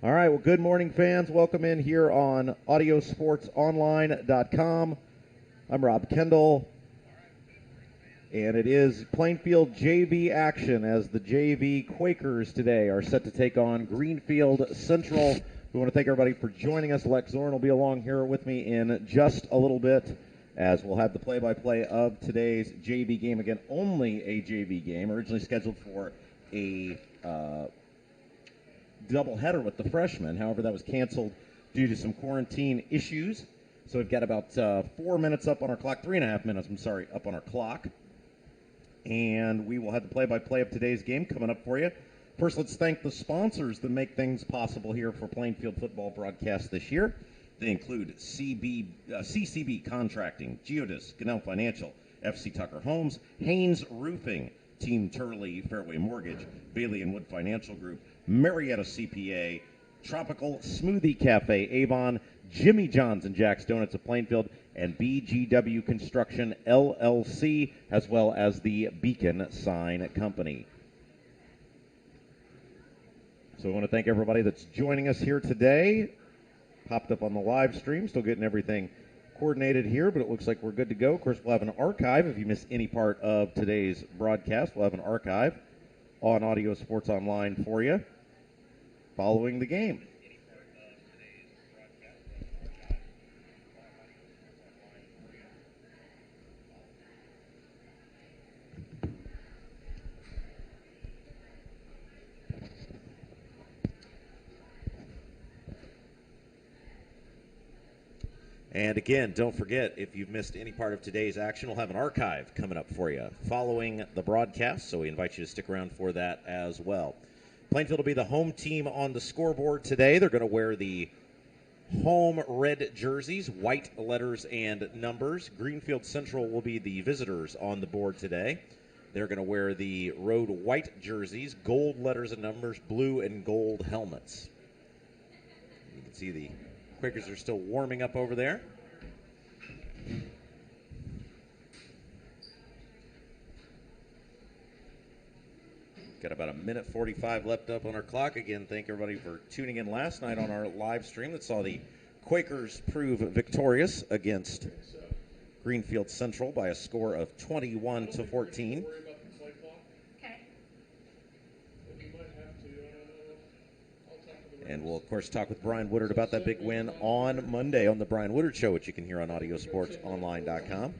All right, well, good morning, fans. Welcome in here on audiosportsonline.com. I'm Rob Kendall, and it is Plainfield JV action as the JV Quakers today are set to take on Greenfield Central. We want to thank everybody for joining us. Lex Zorn will be along here with me in just a little bit as we'll have the play-by-play of today's JV game. Again, only a JV game, originally scheduled for a doubleheader with the freshmen. However, that was canceled due to some quarantine issues. So we've got about 4 minutes up on our clock, 3.5 minutes, up on our clock. And we will have the play-by-play of today's game coming up for you. First, let's thank the sponsors that make things possible here for Plainfield football broadcast this year. They include CCB Contracting, Geodis, Ganell Financial, FC Tucker Homes, Haynes Roofing, Team Turley, Fairway Mortgage, Bailey and Wood Financial Group, Marietta CPA, Tropical Smoothie Cafe, Avon, Jimmy John's and Jack's Donuts of Plainfield, and BGW Construction LLC, as well as the Beacon Sign Company. So I want to thank everybody that's joining us here today. Popped up on the live stream, still getting everything coordinated here, but it looks like we're good to go. Of course, we'll have an archive. If you missed any part of today's broadcast, we'll have an archive on Audio Sports Online for you following the game. And again, don't forget, if you've missed any part of today's action, we'll have an archive coming up for you following the broadcast, so we invite you to stick around for that as well. Plainfield will be the home team on the scoreboard today. They're going to wear the home red jerseys, white letters and numbers. Greenfield Central will be the visitors on the board today. They're going to wear the road white jerseys, gold letters and numbers, blue and gold helmets. You can see the Quakers are still warming up over there. Got about 1:45 left up on our clock. Again, thank everybody for tuning in last night on our live stream that saw the Quakers prove victorious against Greenfield Central by a score of 21-14. And we'll, of course, talk with Brian Woodard about that big win on Monday on the Brian Woodard Show, which you can hear on audiosportsonline.com.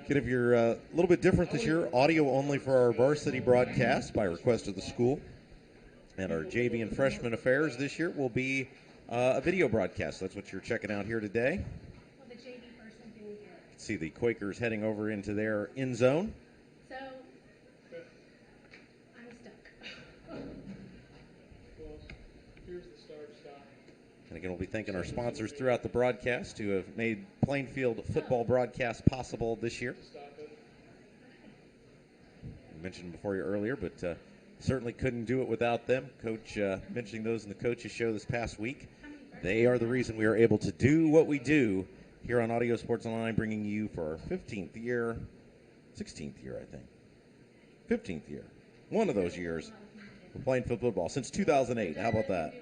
Again, if you're a little bit different this year, audio only for our varsity broadcast by request of the school. And our JV and freshman affairs this year will be a video broadcast. That's what you're checking out here today. Well, the JV person being here. You can see the Quakers heading over into their end zone. So, I'm stuck. Here's the start stop. And again, we'll be thanking our sponsors throughout the broadcast who have made Plainfield football broadcast possible this year. I mentioned before you earlier, but certainly couldn't do it without them. Coach mentioning those in the coaches show this past week. They are the reason we are able to do what we do here on Audio Sports Online, bringing you for our 15th year, 16th year, I think. 15th year. One of those years for Plainfield football since 2008. How about that?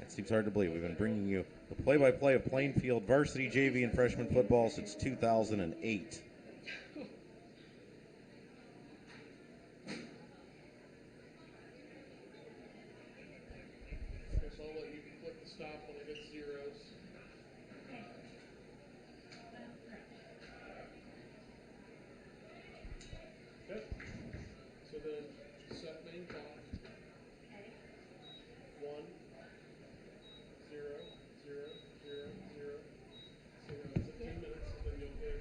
It seems hard to believe. We've been bringing you the play-by-play of Plainfield varsity, JV, and freshman football since 2008. So I'll let you click the stop when it hits zeros. Okay. So then set main clock. 1, 0, 0, 0, 0. So it's 15 minutes, then you'll hit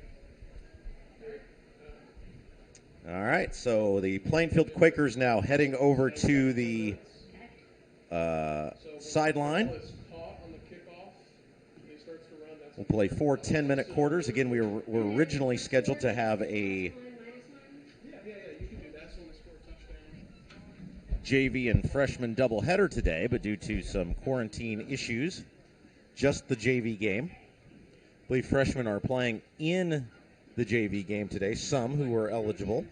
All right, so the Plainfield Quakers now heading over to the sideline. We'll play 4 10-minute quarters. Again, we were originally scheduled to have a JV and freshman doubleheader today, but due to some quarantine issues, just the JV game. I believe freshmen are playing in the JV game today, some who are eligible.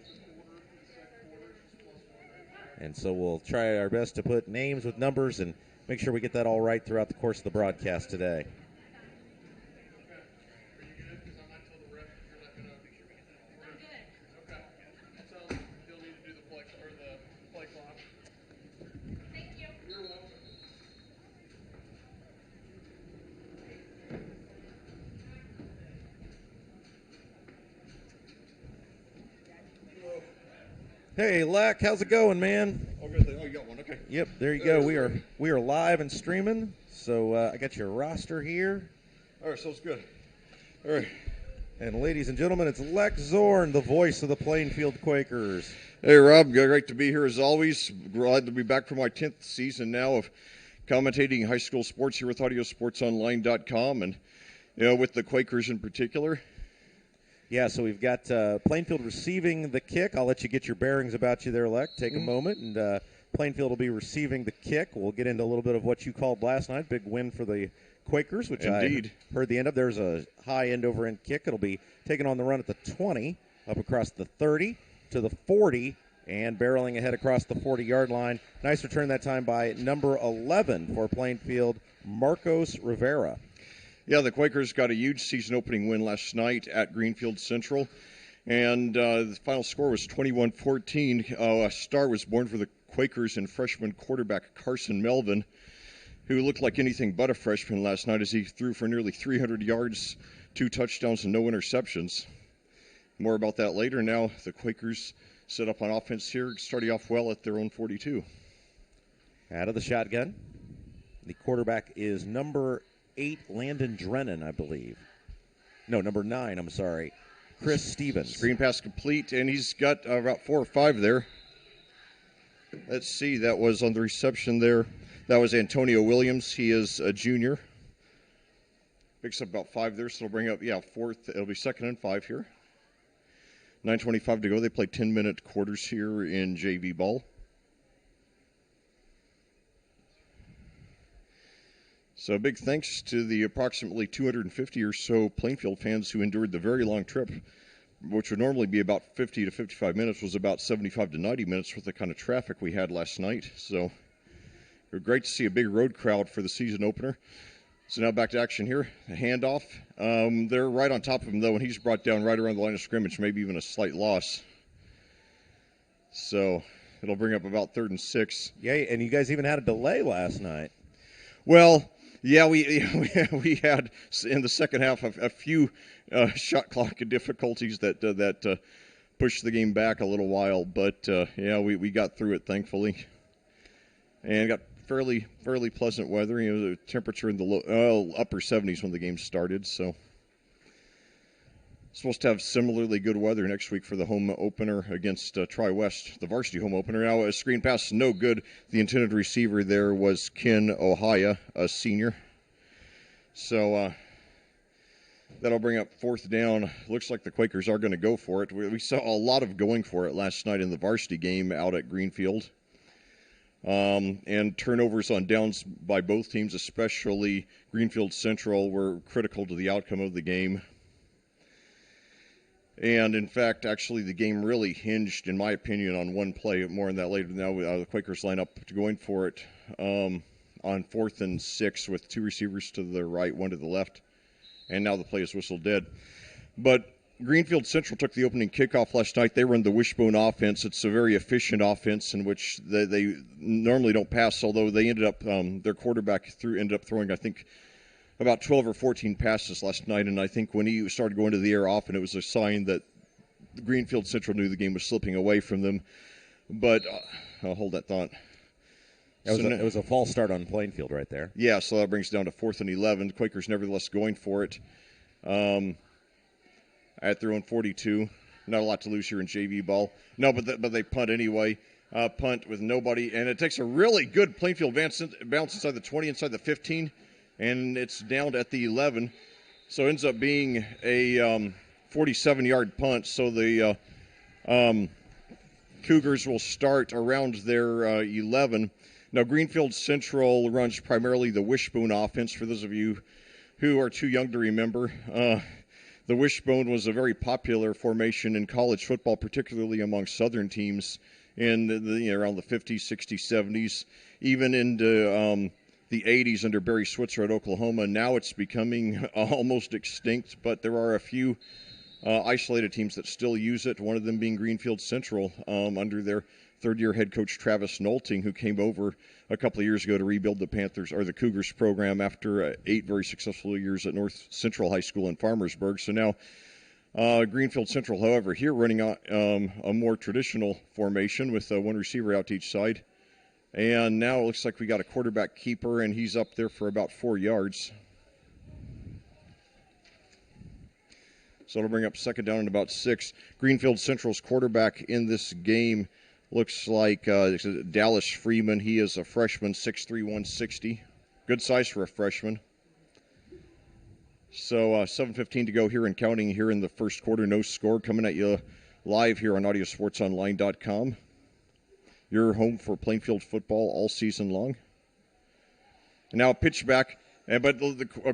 And so we'll try our best to put names with numbers and make sure we get that all right throughout the course of the broadcast today. Hey, Lack, how's it going, man? Oh, good. Oh, you got one. Okay. Yep, there you go. We are live and streaming. So I got your roster here. All right, sounds good. All right. And ladies and gentlemen, it's Lex Zorn, the voice of the Plainfield Quakers. Hey, Rob. Great to be here as always. Glad to be back for my 10th season now of commentating high school sports here with AudioSportsOnline.com, and with the Quakers in particular. Yeah, so we've got Plainfield receiving the kick. I'll let you get your bearings about you there, Lex. Take a moment, and Plainfield will be receiving the kick. We'll get into a little bit of what you called last night. Big win for the Quakers, which Indeed. I heard the end of. There's a high end-over end kick. It'll be taken on the run at the 20, up across the 30 to the 40, and barreling ahead across the 40-yard line. Nice return that time by number 11 for Plainfield, Marcos Rivera. Yeah, the Quakers got a huge season-opening win last night at Greenfield Central, and the final score was 21-14. A star was born for the Quakers in freshman quarterback Carson Melvin, who looked like anything but a freshman last night as he threw for nearly 300 yards, 2 touchdowns, and no interceptions. More about that later. Now the Quakers set up on offense here, starting off well at their own 42. Out of the shotgun, the quarterback is number 8, Landon Drennan, I believe. No, number 9, I'm sorry. Chris Stevens. Screen pass complete, and he's got about 4 or 5 there. Let's see, that was on the reception there. That was Antonio Williams. He is a junior. Picks up about 5 there, so it'll bring up, fourth. It'll be 2nd and 5 here. 9:25 to go. They play 10-minute quarters here in JV ball. So big thanks to the approximately 250 or so Plainfield fans who endured the very long trip, which would normally be about 50 to 55 minutes, was about 75 to 90 minutes with the kind of traffic we had last night. So it was great to see a big road crowd for the season opener. So now back to action here. A handoff. They're right on top of him, though, and he's brought down right around the line of scrimmage, maybe even a slight loss. So it'll bring up about 3rd and 6. Yeah, and you guys even had a delay last night. Well, yeah, we had in the second half a few shot clock difficulties that pushed the game back a little while, but we got through it thankfully, and got fairly pleasant weather. The temperature in the upper 70s when the game started, so supposed to have similarly good weather next week for the home opener against Tri-West, the varsity home opener. Now, a screen pass is no good. The intended receiver there was Ken Ohaya, a senior. So that'll bring up 4th down. Looks like the Quakers are going to go for it. We saw a lot of going for it last night in the varsity game out at Greenfield. And turnovers on downs by both teams, especially Greenfield Central, were critical to the outcome of the game. And, in fact, actually the game really hinged, in my opinion, on one play. More on that later. Now the Quakers line up to going for it on 4th and 6 with 2 receivers to the right, 1 to the left. And now the play is whistled dead. But Greenfield Central took the opening kickoff last night. They run the wishbone offense. It's a very efficient offense in which they normally don't pass, although they ended up, their quarterback ended up throwing, I think, about 12 or 14 passes last night, and I think when he started going to the air often, it was a sign that Greenfield Central knew the game was slipping away from them. But I'll hold that thought. It was a false start on Plainfield right there. Yeah, so that brings it down to 4th and 11. The Quakers nevertheless going for it at their own 42. Not a lot to lose here in JV ball. No, but they punt anyway. Punt with nobody, and it takes a really good Plainfield bounce inside the 20, inside the 15. And it's down at the 11. So it ends up being a 47-yard punt. So the Cougars will start around their 11. Now, Greenfield Central runs primarily the wishbone offense. For those of you who are too young to remember, the wishbone was a very popular formation in college football, particularly among Southern teams in around the 50s, 60s, 70s, even into the 80s under Barry Switzer at Oklahoma. Now it's becoming almost extinct, but there are a few isolated teams that still use it, one of them being Greenfield Central under their third-year head coach Travis Nolting, who came over a couple of years ago to rebuild the Panthers or the Cougars program after 8 very successful years at North Central High School in Farmersburg. So now Greenfield Central, however, here running a more traditional formation with one receiver out to each side. And now it looks like we got a quarterback keeper, and he's up there for about 4 yards. So it'll bring up second down and about 6. Greenfield Central's quarterback in this game looks like Dallas Freeman. He is a freshman, 6'3", 160. Good size for a freshman. So 7:15 to go here and counting here in the first quarter. No score, coming at you live here on audiosportsonline.com. Your home for Plainfield football all season long. And now a pitch back. But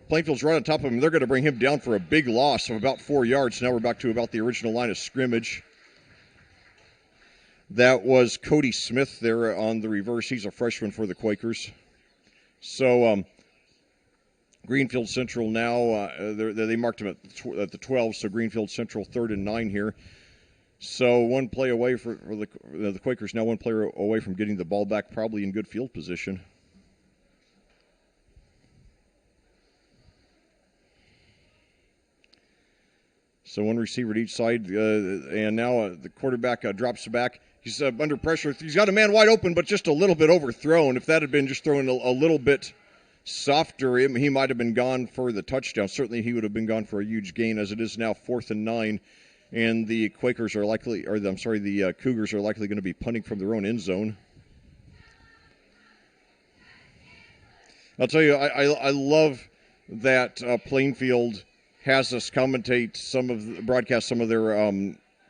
Plainfield's right on top of him. They're going to bring him down for a big loss of about 4 yards. Now we're back to about the original line of scrimmage. That was Cody Smith there on the reverse. He's a freshman for the Quakers. So Greenfield Central now, they marked him at the 12, so Greenfield Central 3rd and 9 here. So one play away for the Quakers, now one player away from getting the ball back, probably in good field position. So one receiver at each side, and now the quarterback drops back. He's under pressure. He's got a man wide open, but just a little bit overthrown. If that had been just thrown a little bit softer, he might have been gone for the touchdown. Certainly he would have been gone for a huge gain, as it is now 4th and 9, and the Cougars are likely going to be punting from their own end zone. I'll tell you, I love that Plainfield has us broadcast some of their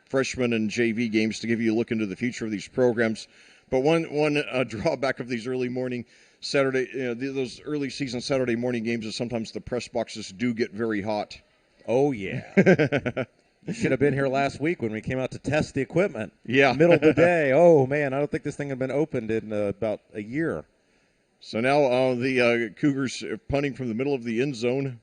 freshman and JV games to give you a look into the future of these programs. But one drawback of these early morning those early season Saturday morning games is sometimes the press boxes do get very hot. Oh, yeah. You should have been here last week when we came out to test the equipment. Yeah. Middle of the day. Oh, man, I don't think this thing had been opened in about a year. So now the Cougars are punting from the middle of the end zone.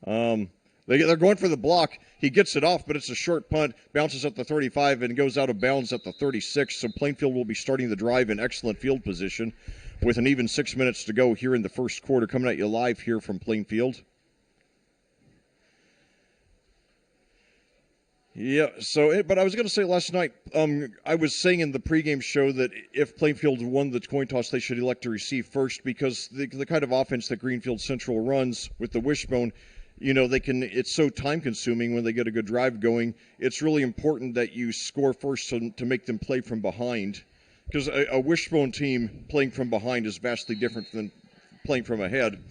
They're going for the block. He gets it off, but it's a short punt, bounces at the 35, and goes out of bounds at the 36. So Plainfield will be starting the drive in excellent field position with an even 6 minutes to go here in the first quarter. Coming at you live here from Plainfield. Yeah, but I was going to say last night, I was saying in the pregame show that if Plainfield won the coin toss, they should elect to receive first, because the kind of offense that Greenfield Central runs with the wishbone, it's so time consuming when they get a good drive going. It's really important that you score first to make them play from behind, because a wishbone team playing from behind is vastly different than playing from ahead.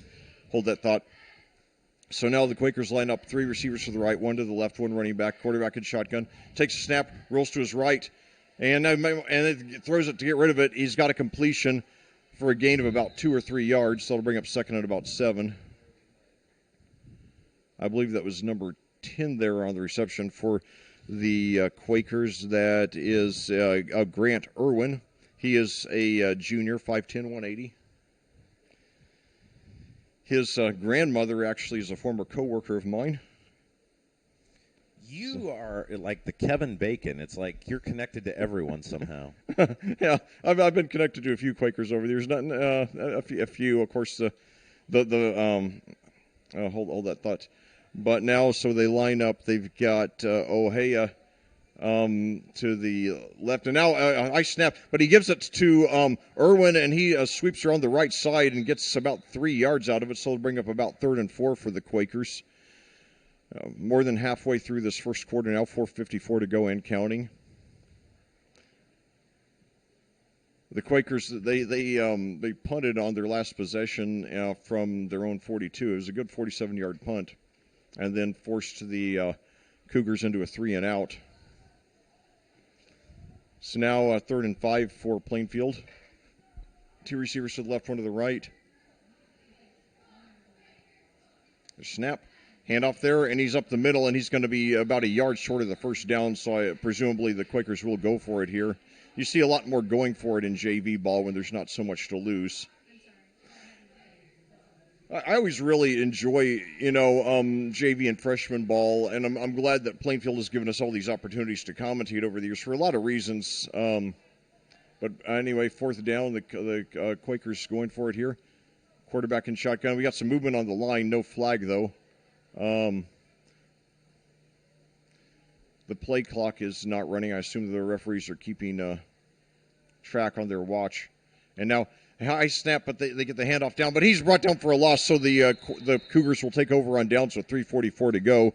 Hold that thought. So now the Quakers line up 3 receivers to the right, 1 to the left, 1 running back, quarterback in shotgun, takes a snap, rolls to his right, and it throws it to get rid of it. He's got a completion for a gain of about 2 or 3 yards, so it'll bring up second at about 7. I believe that was number 10 there on the reception for the Quakers. That is Grant Irwin. He is a junior, 5'10", 180. His grandmother actually is a former co-worker of mine. You are like the Kevin Bacon. It's like you're connected to everyone somehow. Yeah, I've been connected to a few Quakers over the years. Not a few, of course. Hold that thought. But now, so they line up. They've got Ohea to the left, and now I snap, but he gives it to Irwin, and he sweeps around the right side and gets about 3 yards out of it, so it'll bring up about 3rd and 4 for the Quakers. More than halfway through this first quarter now, 4:54 to go and counting. The Quakers, they punted on their last possession from their own 42. It was a good 47-yard punt, and then forced the Cougars into a 3-and-out. So now 3rd and 5 for Plainfield. 2 receivers to the left, 1 to the right. Snap, handoff there, and he's up the middle, and he's going to be about a yard short of the first down, so presumably the Quakers will go for it here. you see a lot more going for it in JV ball when there's not so much to lose. I always really enjoy, JV and freshman ball, and I'm glad that Plainfield has given us all these opportunities to commentate over the years for a lot of reasons. But anyway, fourth down, the Quakers going for it here. Quarterback in shotgun. We got some movement on the line, no flag though. The play clock is not running. I assume the referees are keeping track on their watch. And now high snap, but they get the handoff down. But he's brought down for a loss, so the Cougars will take over on downs with 3:44 to go.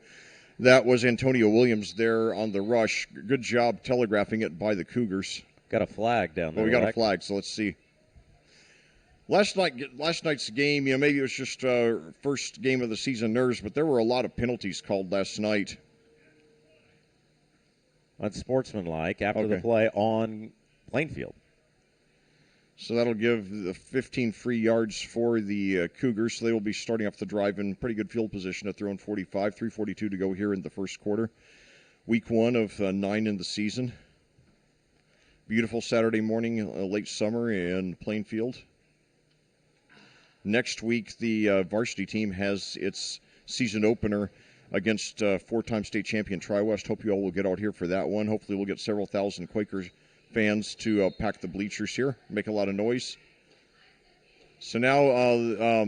That was Antonio Williams there on the rush. Good job telegraphing it by the Cougars. Got a flag down there. Oh, we got a flag, so let's see. Last night's game, maybe it was just first game of the season nerves, but there were a lot of penalties called last night. Unsportsmanlike after the play on Plainfield. So that'll give the 15 free yards for the Cougars. So they will be starting off the drive in pretty good field position at their own 45. 3:42 to go here in the first quarter. Week 1 of 9 in the season. Beautiful Saturday morning, late summer in Plainfield. Next week, the varsity team has its season opener against four-time state champion Tri-West. Hope you all will get out here for that one. Hopefully we'll get several thousand Quakers fans to pack the bleachers here, make a lot of noise. So now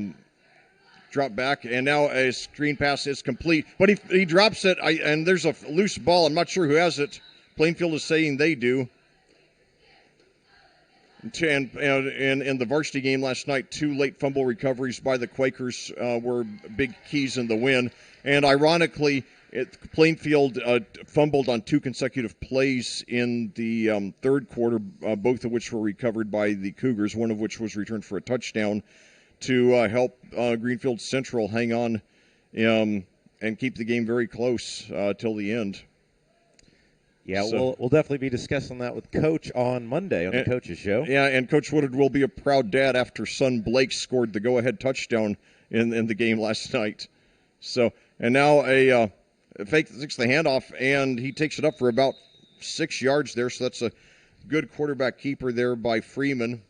drop back, and now a screen pass is complete. But he drops it, and there's a loose ball. I'm not sure who has it. Plainfield is saying they do. And in the varsity game last night, 2 late fumble recoveries by the Quakers were big keys in the win. And ironically, Plainfield fumbled on 2 consecutive plays in the third quarter, both of which were recovered by the Cougars, one of which was returned for a touchdown to help Greenfield Central hang on and keep the game very close till the end. Yeah, so, we'll definitely be discussing that with Coach on Monday on the Coach's Show. Yeah, and Coach Woodard will be a proud dad after son Blake scored the go-ahead touchdown in the game last night. So, and now a fake takes the handoff, and he takes it up for about 6 yards there, so that's a good quarterback keeper there by Freeman.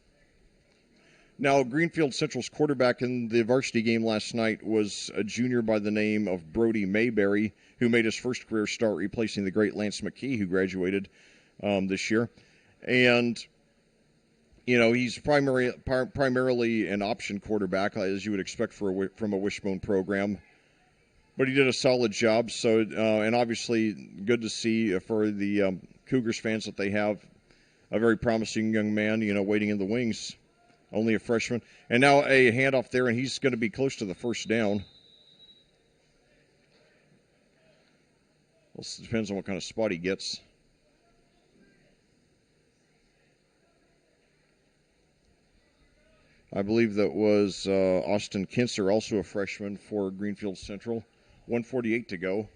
Now, Greenfield Central's quarterback in the varsity game last night was a junior by the name of Brody Mayberry, who made his first career start replacing the great Lance McKee, who graduated this year. And, he's primarily an option quarterback, as you would expect from a Wishbone program. But he did a solid job, so and obviously good to see for the Cougars fans that they have a very promising young man, waiting in the wings. Only a freshman. And now a handoff there, and he's going to be close to the first down. Well, it depends on what kind of spot he gets. I believe that was Austin Kinser, also a freshman for Greenfield Central. 1:48 to go.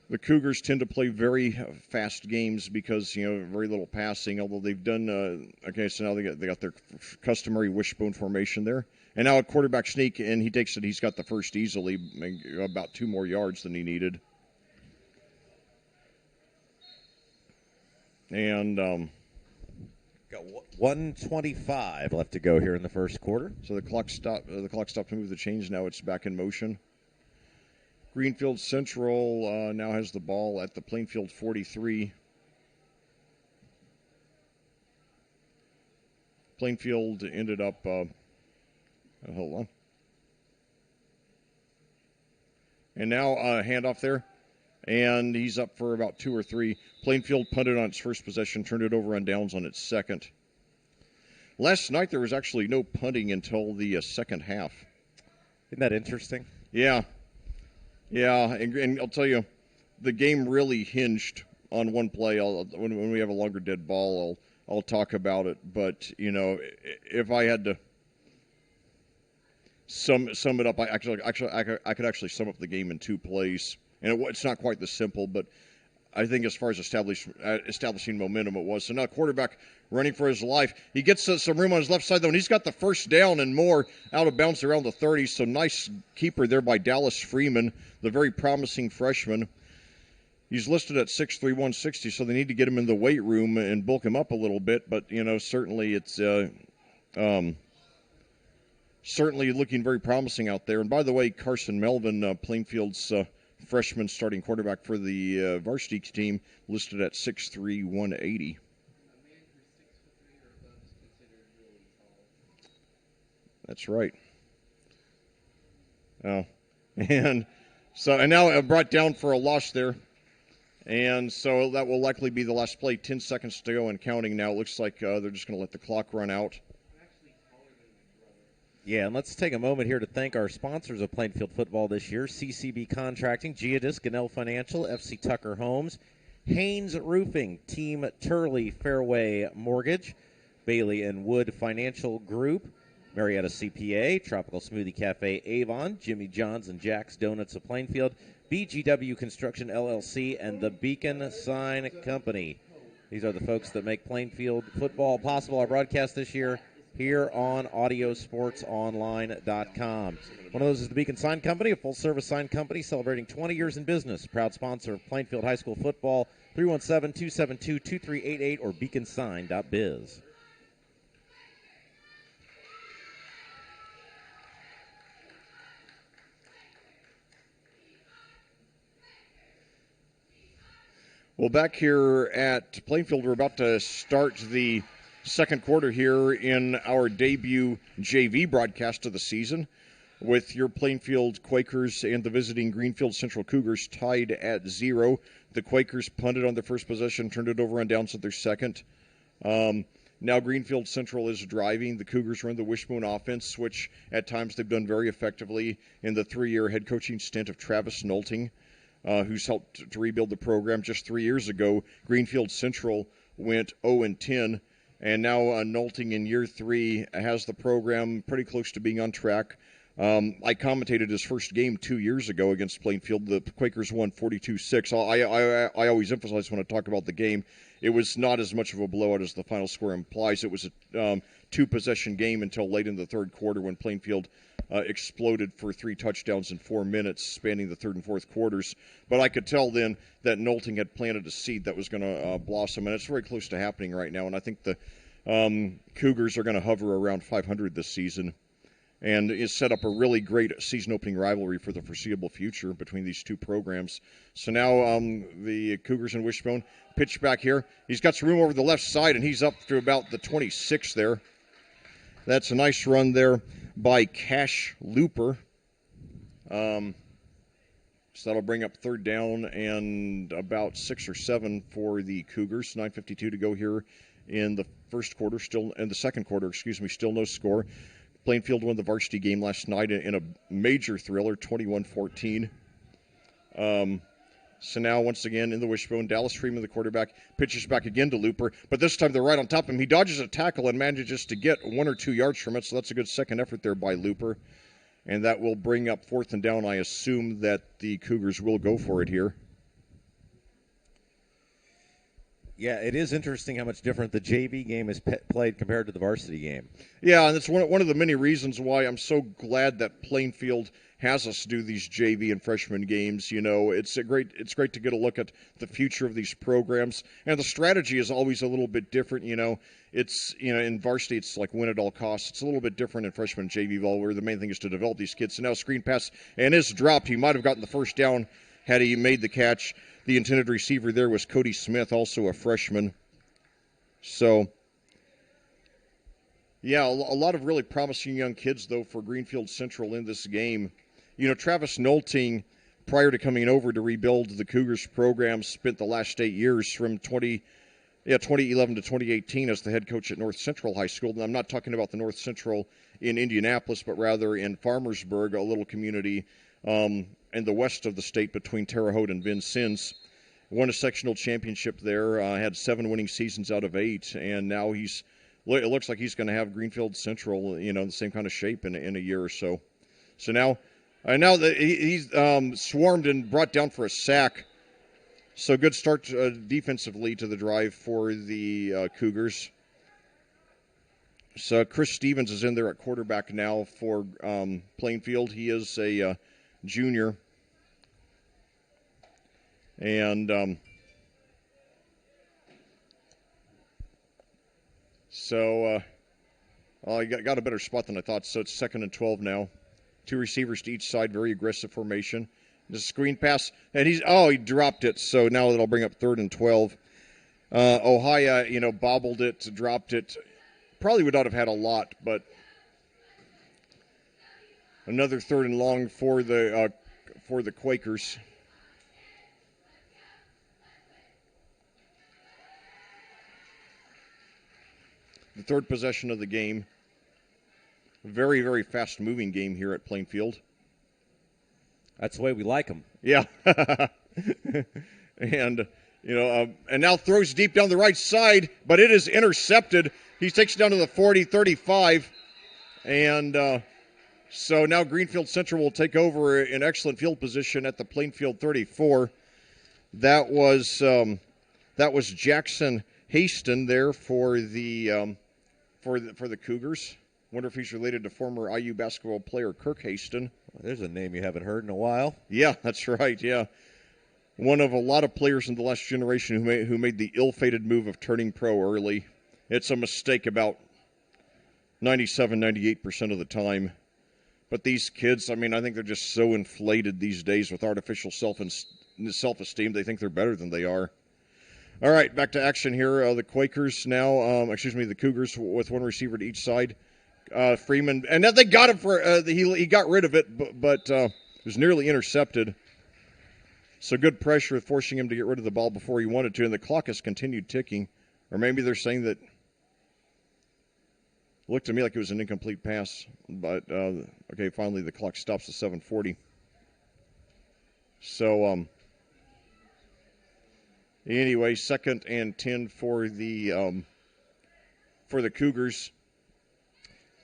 The Cougars tend to play very fast games because, very little passing, although they've done, so now they got their customary wishbone formation there. And now a quarterback sneak, and he takes it. He's got the first easily, about 2 more yards than he needed. And got 1:25 left to go here in the first quarter. So the clock stopped to move the chains. Now it's back in motion. Greenfield Central now has the ball at the Plainfield 43. Plainfield ended up, hold on. And now a handoff there, and he's up for about 2 or 3. Plainfield punted on its first possession, turned it over on downs on its second. Last night there was actually no punting until the second half. Isn't that interesting? Yeah. Yeah, and I'll tell you, the game really hinged on one play. When we have a longer dead ball, I'll talk about it. But if I had to sum it up, I could actually sum up the game in 2 plays, and it's not quite this simple, but I think as far as establishing momentum, it was. So now quarterback running for his life. He gets some room on his left side, though, and he's got the first down and more out of bounds around the 30. So nice keeper there by Dallas Freeman, the very promising freshman. He's listed at 6'3", 160, so they need to get him in the weight room and bulk him up a little bit. But, certainly it's certainly looking very promising out there. And by the way, Carson Melvin, Plainfield's freshman starting quarterback for the varsity team, listed at 6'3", 180. That's right. Oh, and now brought down for a loss there. And so that will likely be the last play. 10 seconds to go and counting now. It looks like they're just going to let the clock run out. Yeah, and let's take a moment here to thank our sponsors of Plainfield football this year: CCB Contracting, Geodis, Ganell Financial, FC Tucker Homes, Haynes Roofing, Team Turley Fairway Mortgage, Bailey and Wood Financial Group, Marietta CPA, Tropical Smoothie Cafe Avon, Jimmy John's and Jack's Donuts of Plainfield, BGW Construction LLC, and the Beacon Sign Company. These are the folks that make Plainfield football possible. Our broadcast this year here on AudioSportsOnline.com. One of those is the Beacon Sign Company, a full-service sign company celebrating 20 years in business. Proud sponsor of Plainfield High School football, 317-272-2388 or beaconsign.biz. Well, back here at Plainfield, we're about to start the second quarter here in our debut JV broadcast of the season, with your Plainfield Quakers and the visiting Greenfield Central Cougars tied at 0. The Quakers punted on their first possession, turned it over on downs at their second. Now Greenfield Central is driving. The Cougars run the wishbone offense, which at times they've done very effectively in the 3-year head coaching stint of Travis Nolting, who's helped to rebuild the program. Just 3 years ago, Greenfield Central went 0-10, and now Nolting in year 3 has the program pretty close to being on track. I commentated his first game 2 years ago against Plainfield. The Quakers won 42-6. I always emphasize when I talk about the game, it was not as much of a blowout as the final score implies. It was a 2-possession game until late in the third quarter when Plainfield exploded for 3 touchdowns in 4 minutes, spanning the third and fourth quarters. But I could tell then that Nolting had planted a seed that was going to blossom, and it's very close to happening right now. And I think the Cougars are going to hover around 500 this season, and it's set up a really great season-opening rivalry for the foreseeable future between these two programs. So now the Cougars and Wishbone pitch back here. He's got some room over the left side, and he's up to about the 26 there. That's a nice run there by Cash Looper. So that'll bring up third down and about 6 or 7 for the Cougars. 9:52 to go here in the first quarter. Still in the second quarter, still no score. Plainfield won the varsity game last night in a major thriller, 21-14. So now, once again, in the wishbone, Dallas Freeman, the quarterback, pitches back again to Looper, but this time they're right on top of him. He dodges a tackle and manages to get 1 or 2 yards from it, so that's a good second effort there by Looper. And that will bring up fourth and down. I assume that the Cougars will go for it here. Yeah, it is interesting how much different the JV game is played compared to the varsity game. Yeah, and it's one of the many reasons why I'm so glad that Plainfield has us do these JV and freshman games. You know, it's great to get a look at the future of these programs, and the strategy is always a little bit different. You know, it's in varsity it's like win at all costs. It's a little bit different in freshman and JV ball, where the main thing is to develop these kids. So now screen pass and is dropped. He might have gotten the first down had he made the catch. The intended receiver there was Cody Smith, also a freshman. So, yeah, a lot of really promising young kids, though, for Greenfield Central in this game. You know, Travis Nolting, prior to coming over to rebuild the Cougars program, spent the last 8 years from 2011 to 2018 as the head coach at North Central High School. And I'm not talking about the North Central in Indianapolis, but rather in Farmersburg, a little community in the west of the state between Terre Haute and Vincennes. Won a sectional championship there, had 7 winning seasons out of 8, and now it looks like he's going to have Greenfield Central, in the same kind of shape in a year or so. So now that he's swarmed and brought down for a sack. So good start defensively to the drive for the Cougars. So Chris Stevens is in there at quarterback now for Plainfield. He is a junior. And so I got a better spot than I thought, so it's 2nd and 12 now. 2 receivers to each side, very aggressive formation. The screen pass, and he dropped it, so now it'll bring up 3rd and 12. Ohio, bobbled it, dropped it. Probably would not have had a lot, but another 3rd and long for the Quakers. The 3rd possession of the game. Very, very fast-moving game here at Plainfield. That's the way we like them. Yeah. And now throws deep down the right side, but it is intercepted. He takes it down to the 40, 35. And so now Greenfield Central will take over in excellent field position at the Plainfield 34. That was Jackson Haston there for the Cougars. Wonder if he's related to former IU basketball player Kirk Haston. There's a name you haven't heard in a while. Yeah, that's right. Yeah, one of a lot of players in the last generation who made the ill-fated move of turning pro early. It's a mistake about 97-98% of the time. But these kids, I think they're just so inflated these days with artificial self-esteem. They think they're better than they are. All right, back to action here. The Quakers now, the Cougars with 1 receiver to each side. Freeman, and they got him for he got rid of it, but it was nearly intercepted. So good pressure forcing him to get rid of the ball before he wanted to, and the clock has continued ticking. Or maybe they're saying that. Looked to me like it was an incomplete pass, but okay, finally the clock stops at 7:40. So anyway, 2nd and 10 for the Cougars.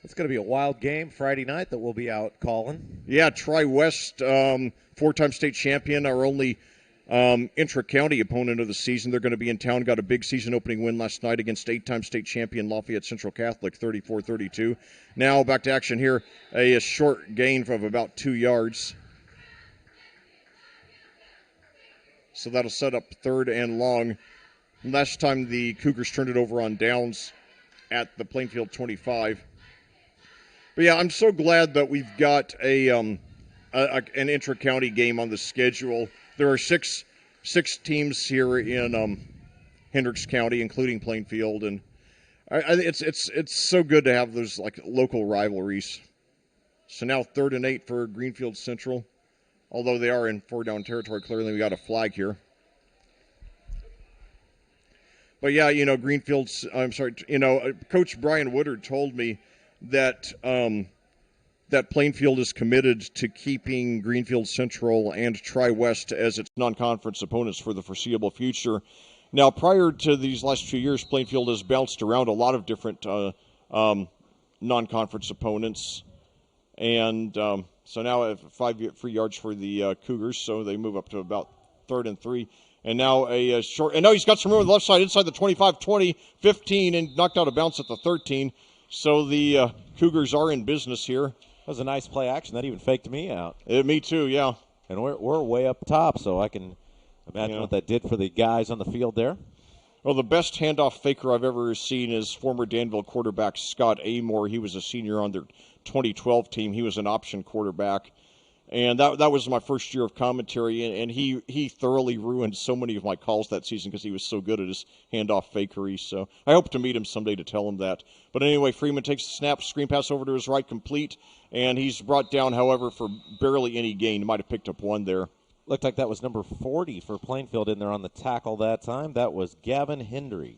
It's going to be a wild game Friday night that we'll be out calling. Yeah, Tri-West, 4-time state champion, our only intra-county opponent of the season. They're going to be in town. Got a big season-opening win last night against 8-time state champion Lafayette Central Catholic, 34-32. Now back to action here. A short gain of about 2 yards. So that'll set up 3rd and long. Last time the Cougars turned it over on downs at the Plainfield 25. But yeah, I'm so glad that we've got an intra-county game on the schedule. There are six teams here in Hendricks County, including Plainfield, and it's so good to have those local rivalries. So now 3rd and 8 for Greenfield Central, although they are in 4-down territory. Clearly, we got a flag here. But yeah, Coach Brian Woodard told me that that Plainfield is committed to keeping Greenfield Central and Tri-West as its non-conference opponents for the foreseeable future. Now, prior to these last few years, Plainfield has bounced around a lot of different non-conference opponents. And so now 5 free yards for the Cougars, so they move up to about 3rd and 3. And now a short, and now he's got some room on the left side inside the 25, 20, 15, and knocked out a bounce at the 13. So the Cougars are in business here. That was a nice play action. That even faked me out. Me too, yeah. And we're way up top, so I can imagine what that did for the guys on the field there. Well, the best handoff faker I've ever seen is former Danville quarterback Scott Amore. He was a senior on their 2012 team. He was an option quarterback. And that was my first year of commentary, and he thoroughly ruined so many of my calls that season because he was so good at his handoff fakery. So I hope to meet him someday to tell him that. But anyway, Freeman takes the snap, screen pass over to his right, complete, and he's brought down, however, for barely any gain. He might have picked up 1 there. Looked like that was number 40 for Plainfield in there on the tackle that time. That was Gavin Hendry.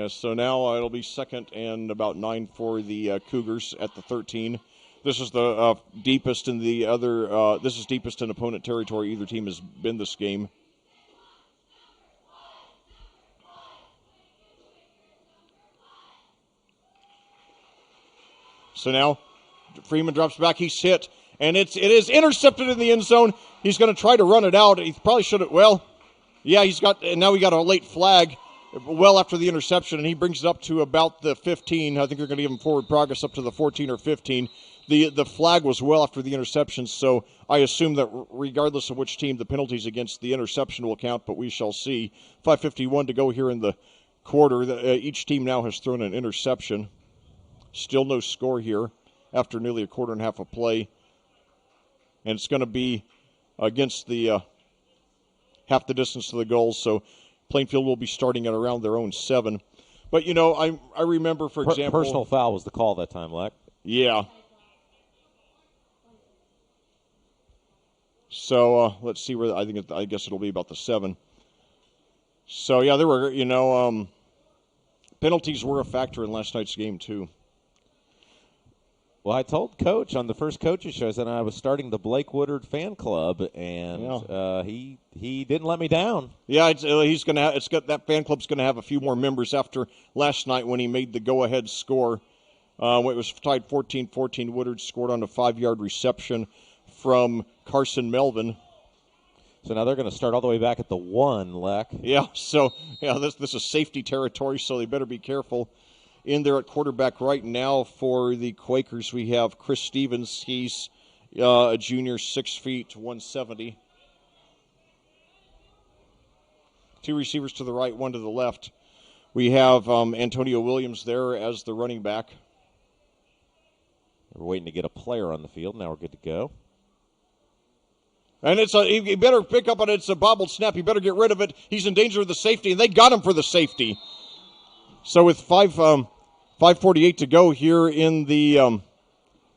So now it'll be 2nd and about 9 for the Cougars at the 13. This is the deepest in the other. This is deepest in opponent territory either team has been this game. So now Freeman drops back. He's hit, and it is intercepted in the end zone. He's going to try to run it out. He probably should have. Well, yeah, he's got. And now we got a late flag. well after the interception, and he brings it up to about the 15. I think they're going to give him forward progress up to the 14 or 15. The flag was well after the interception, so I assume that regardless of which team, the penalties against the interception will count, but we shall see. 5:51 to go here in the quarter. Each team now has thrown an interception. Still no score here after nearly a quarter and a half of play. And it's going to be against the half the distance to the goals, so Plainfield will be starting at around their own 7. But, I remember, for example... Personal foul was the call that time, Leck. Yeah. So let's see where I guess it'll be about the 7. So yeah, there were penalties were a factor in last night's game too. Well, I told Coach on the first coaches show that I was starting the Blake Woodard fan club, and he didn't let me down. Yeah, that fan club's gonna have a few more members after last night when he made the go-ahead score. It was tied 14-14. Woodard scored on a 5-yard reception from Carson Melvin. So now they're going to start all the way back at the 1, Leck. Yeah, so this is safety territory, so they better be careful. In there at quarterback right now for the Quakers, we have Chris Stevens. He's a junior, 6 feet, 170. 2 receivers to the right, 1 to the left. We have Antonio Williams there as the running back. We're waiting to get a player on the field. Now we're good to go. And he better pick up on it. It's a bobbled snap. He better get rid of it. He's in danger of the safety, and they got him for the safety. So with 5:48 to go here in the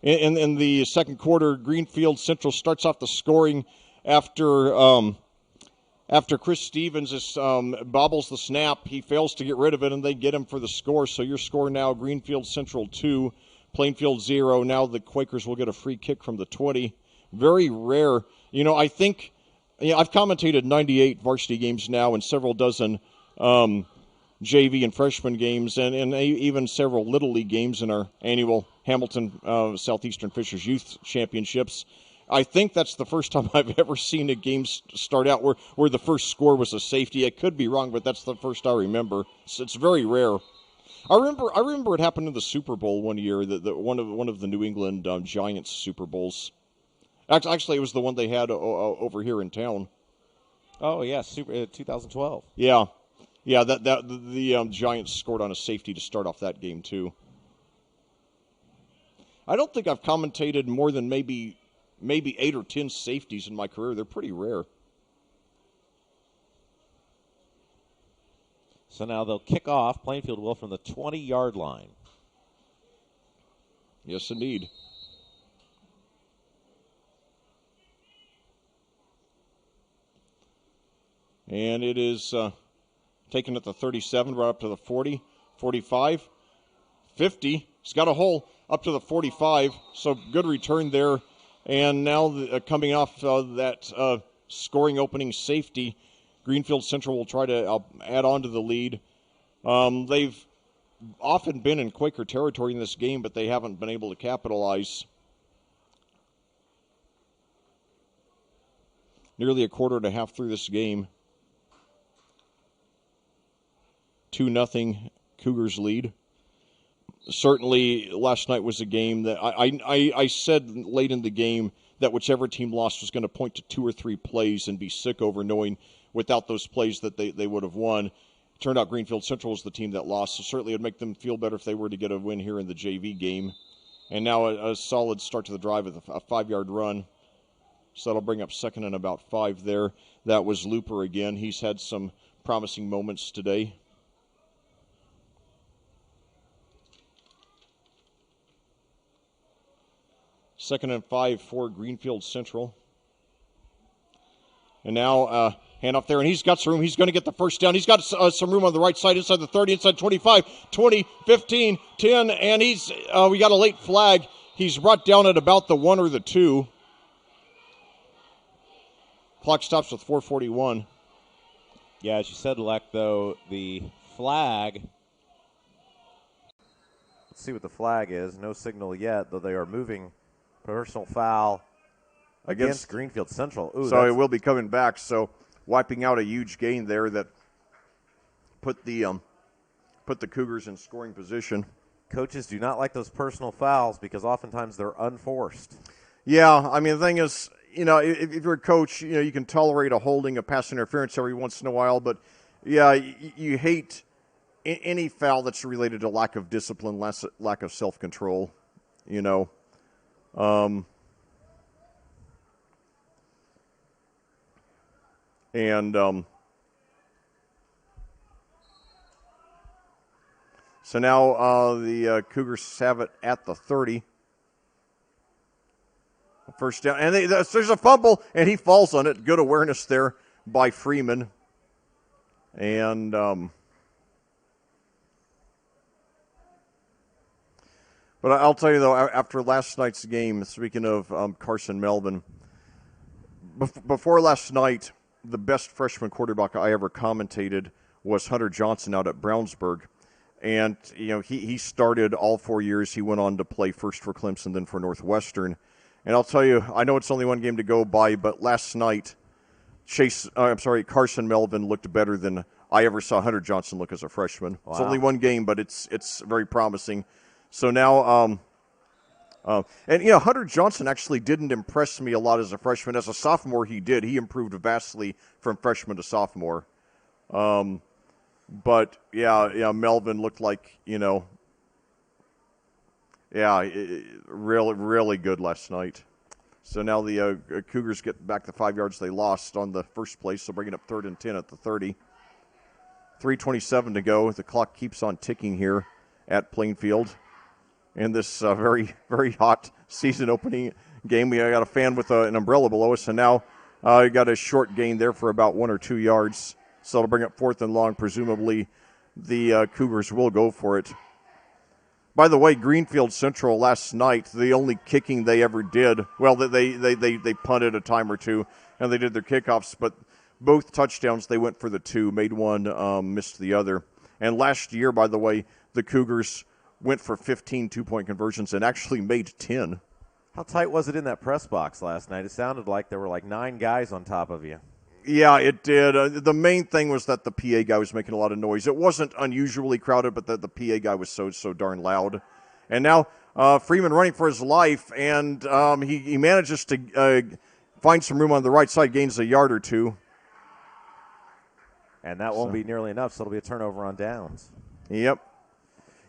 in the second quarter, Greenfield Central starts off the scoring after Chris Stevens bobbles the snap. He fails to get rid of it, and they get him for the score. So your score now: Greenfield Central 2, Plainfield 0. Now the Quakers will get a free kick from the 20. Very rare. I think I've commentated 98 varsity games now and several dozen JV and freshman games and even several Little League games in our annual Hamilton Southeastern Fishers Youth Championships. I think that's the first time I've ever seen a game start out where the first score was a safety. I could be wrong, but that's the first I remember. It's very rare. I remember it happened in the Super Bowl one year, one of the New England Giants Super Bowls. Actually, it was the one they had over here in town. Oh yeah, 2012. Yeah, the Giants scored on a safety to start off that game too. I don't think I've commentated more than maybe 8 or 10 safeties in my career. They're pretty rare. So now they'll kick off. Plainfield will from the 20-yard line. Yes, indeed. And it is taken at the 37, right up to the 40, 45, 50. He's got a hole up to the 45, so good return there. And now coming off that scoring opening safety, Greenfield Central will try to add on to the lead. They've often been in Quaker territory in this game, but they haven't been able to capitalize. Nearly a quarter and a half through this game. 2-0 Cougars lead. Certainly last night was a game that I said late in the game that whichever team lost was going to point to 2 or 3 plays and be sick over knowing without those plays that they would have won. It turned out Greenfield Central was the team that lost, so certainly it would make them feel better if they were to get a win here in the JV game. And now a solid start to the drive with a 5-yard run. So that'll bring up second and about 5 there. That was Looper again. He's had some promising moments today. Second and 5 for Greenfield Central. And now hand off there, and he's got some room. He's going to get the first down. He's got some room on the right side, inside the 30, inside 25, 20, 15, 10, and we got a late flag. He's brought down at about the 1 or the 2. Clock stops with 4:41. Yeah, as you said, Leck, though, the flag. Let's see what the flag is. No signal yet, though they are moving. Personal foul against Greenfield Central. Ooh, so it will be coming back. So wiping out a huge gain there that put the Cougars in scoring position. Coaches do not like those personal fouls because oftentimes they're unforced. Yeah, I mean, the thing is, if you're a coach, you can tolerate a holding, a pass interference every once in a while, but yeah, you hate any foul that's related to lack of discipline, lack of self-control, So now the Cougars have it at the 30. First down, and there's a fumble, and he falls on it. Good awareness there by Freeman. And but I'll tell you, though, after last night's game, speaking of Carson Melvin, before last night, the best freshman quarterback I ever commentated was Hunter Johnson out at Brownsburg. And, he started all 4 years. He went on to play first for Clemson, then for Northwestern. And I'll tell you, I know it's only one game to go by, but last night, Carson Melvin looked better than I ever saw Hunter Johnson look as a freshman. Wow. It's only one game, but it's very promising. So now, Hunter Johnson actually didn't impress me a lot as a freshman. As a sophomore, he did. He improved vastly from freshman to sophomore. But, Melvin looked like, really, really good last night. So now the Cougars get back the 5 yards they lost on the first play, so bringing up 3rd and 10 at the 30. 3:27 to go. The clock keeps on ticking here at Plainfield. In this very, very hot season opening game, we got a fan with an umbrella below us, and now we got a short gain there for about 1 or 2 yards. So it'll bring up 4th and long. Presumably the Cougars will go for it. By the way, Greenfield Central last night, the only kicking they ever did, well, they punted a time or two, and they did their kickoffs, but both touchdowns they went for the 2, made one, missed the other. And last year, by the way, the Cougars went for 15 two-point conversions and actually made 10. How tight was it in that press box last night? It sounded like there were like 9 guys on top of you. Yeah, it did. The main thing was that the PA guy was making a lot of noise. It wasn't unusually crowded, but the PA guy was so darn loud. And now Freeman running for his life, and he manages to find some room on the right side, gains a yard or 2. And that won't be nearly enough, so it'll be a turnover on downs. Yep.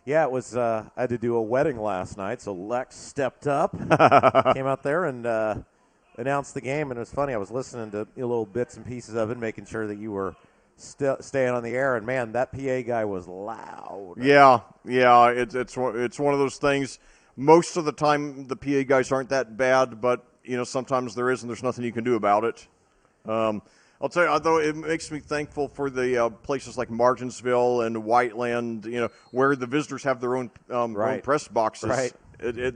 Yeah, it was. I had to do a wedding last night, so Lex stepped up, came out there and announced the game. And it was funny. I was listening to little bits and pieces of it, making sure that you were staying on the air. And man, that PA guy was loud. Yeah. It's one of those things. Most of the time, the PA guys aren't that bad, but sometimes there is, and there's nothing you can do about it. I'll tell you, although it makes me thankful for the places like Martinsville and Whiteland, where the visitors have their own, own press boxes. Right.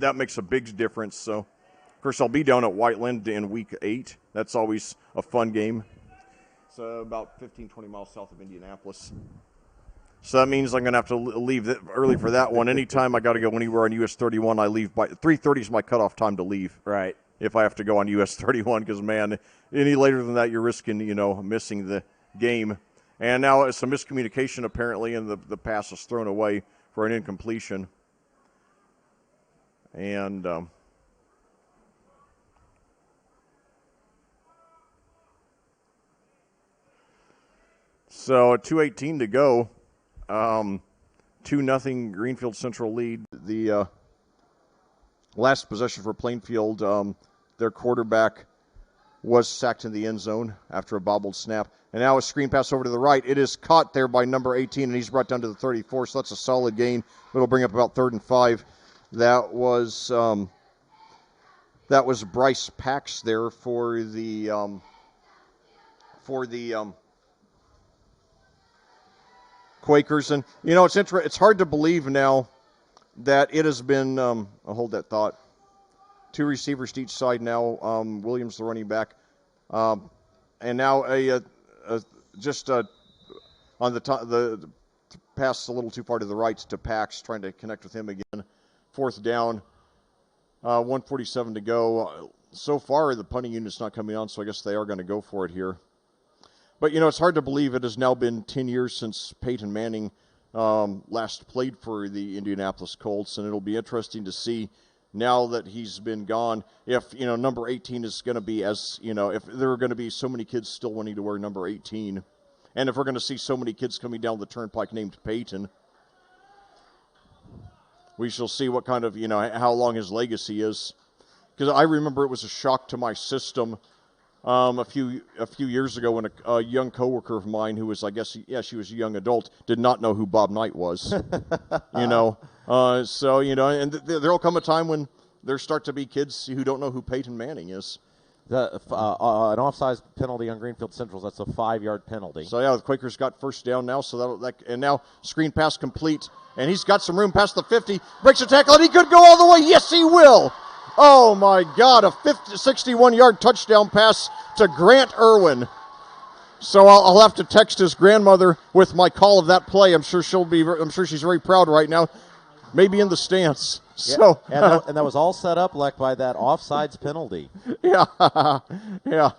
That makes a big difference. So, of course, I'll be down at Whiteland in week 8. That's always a fun game. It's about 15, 20 miles south of Indianapolis. So that means I'm going to have to leave early for that one. Anytime I got to go anywhere on US 31, I leave by 3:30 is my cutoff time to leave. Right. If I have to go on US 31, because, man, any later than that, you're risking, missing the game. And now it's some miscommunication, apparently, and the pass is thrown away for an incompletion. And so 2:18 to go. 2-0 Greenfield Central lead. The last possession for Plainfield, their quarterback was sacked in the end zone after a bobbled snap. And now a screen pass over to the right. It is caught there by number 18, and he's brought down to the 34, so that's a solid gain. It'll bring up about 3rd and 5. That was Bryce Pax there for the Quakers. And, it's hard to believe now that it has been, I'll hold that thought, 2 receivers to each side now. Williams, the running back. And now on the pass a little too far to the right to Pax, trying to connect with him again. 4th down, 1:47 to go. So far, the punting unit's not coming on, so I guess they are going to go for it here. But, it's hard to believe it has now been 10 years since Peyton Manning last played for the Indianapolis Colts, and it'll be interesting to see now that he's been gone if, number 18 is going to be if there are going to be so many kids still wanting to wear number 18, and if we're going to see so many kids coming down the turnpike named Peyton. We shall see what kind of, how long his legacy is. Because I remember it was a shock to my system a few years ago when a young coworker of mine who was, she was a young adult, did not know who Bob Knight was. And there'll come a time when there start to be kids who don't know who Peyton Manning is. An offside penalty on Greenfield Central. That's a 5-yard penalty. So the Quakers got first down now. And now screen pass complete, and he's got some room past the 50. Breaks a tackle, and he could go all the way. Yes, he will. Oh my God! A 61-yard touchdown pass to Grant Irwin. So I'll have to text his grandmother with my call of that play. I'm sure she's very proud right now. Maybe in the stands. Yeah, So and that was all set up like by that offsides penalty. Yeah, yeah.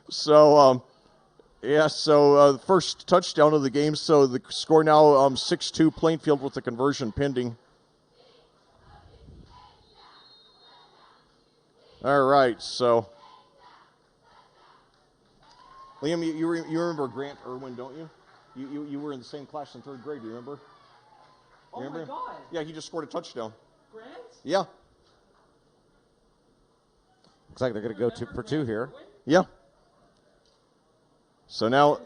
So the first touchdown of the game. So the score now 6-2 Plainfield with the conversion pending. All right, so Liam, you remember Grant Irwin, don't you? You were in the same class in 3rd grade. Do you remember? Oh my God! Yeah, he just scored a touchdown. Grant? Yeah. Looks like they're going to go for 2 here. Yeah. So now,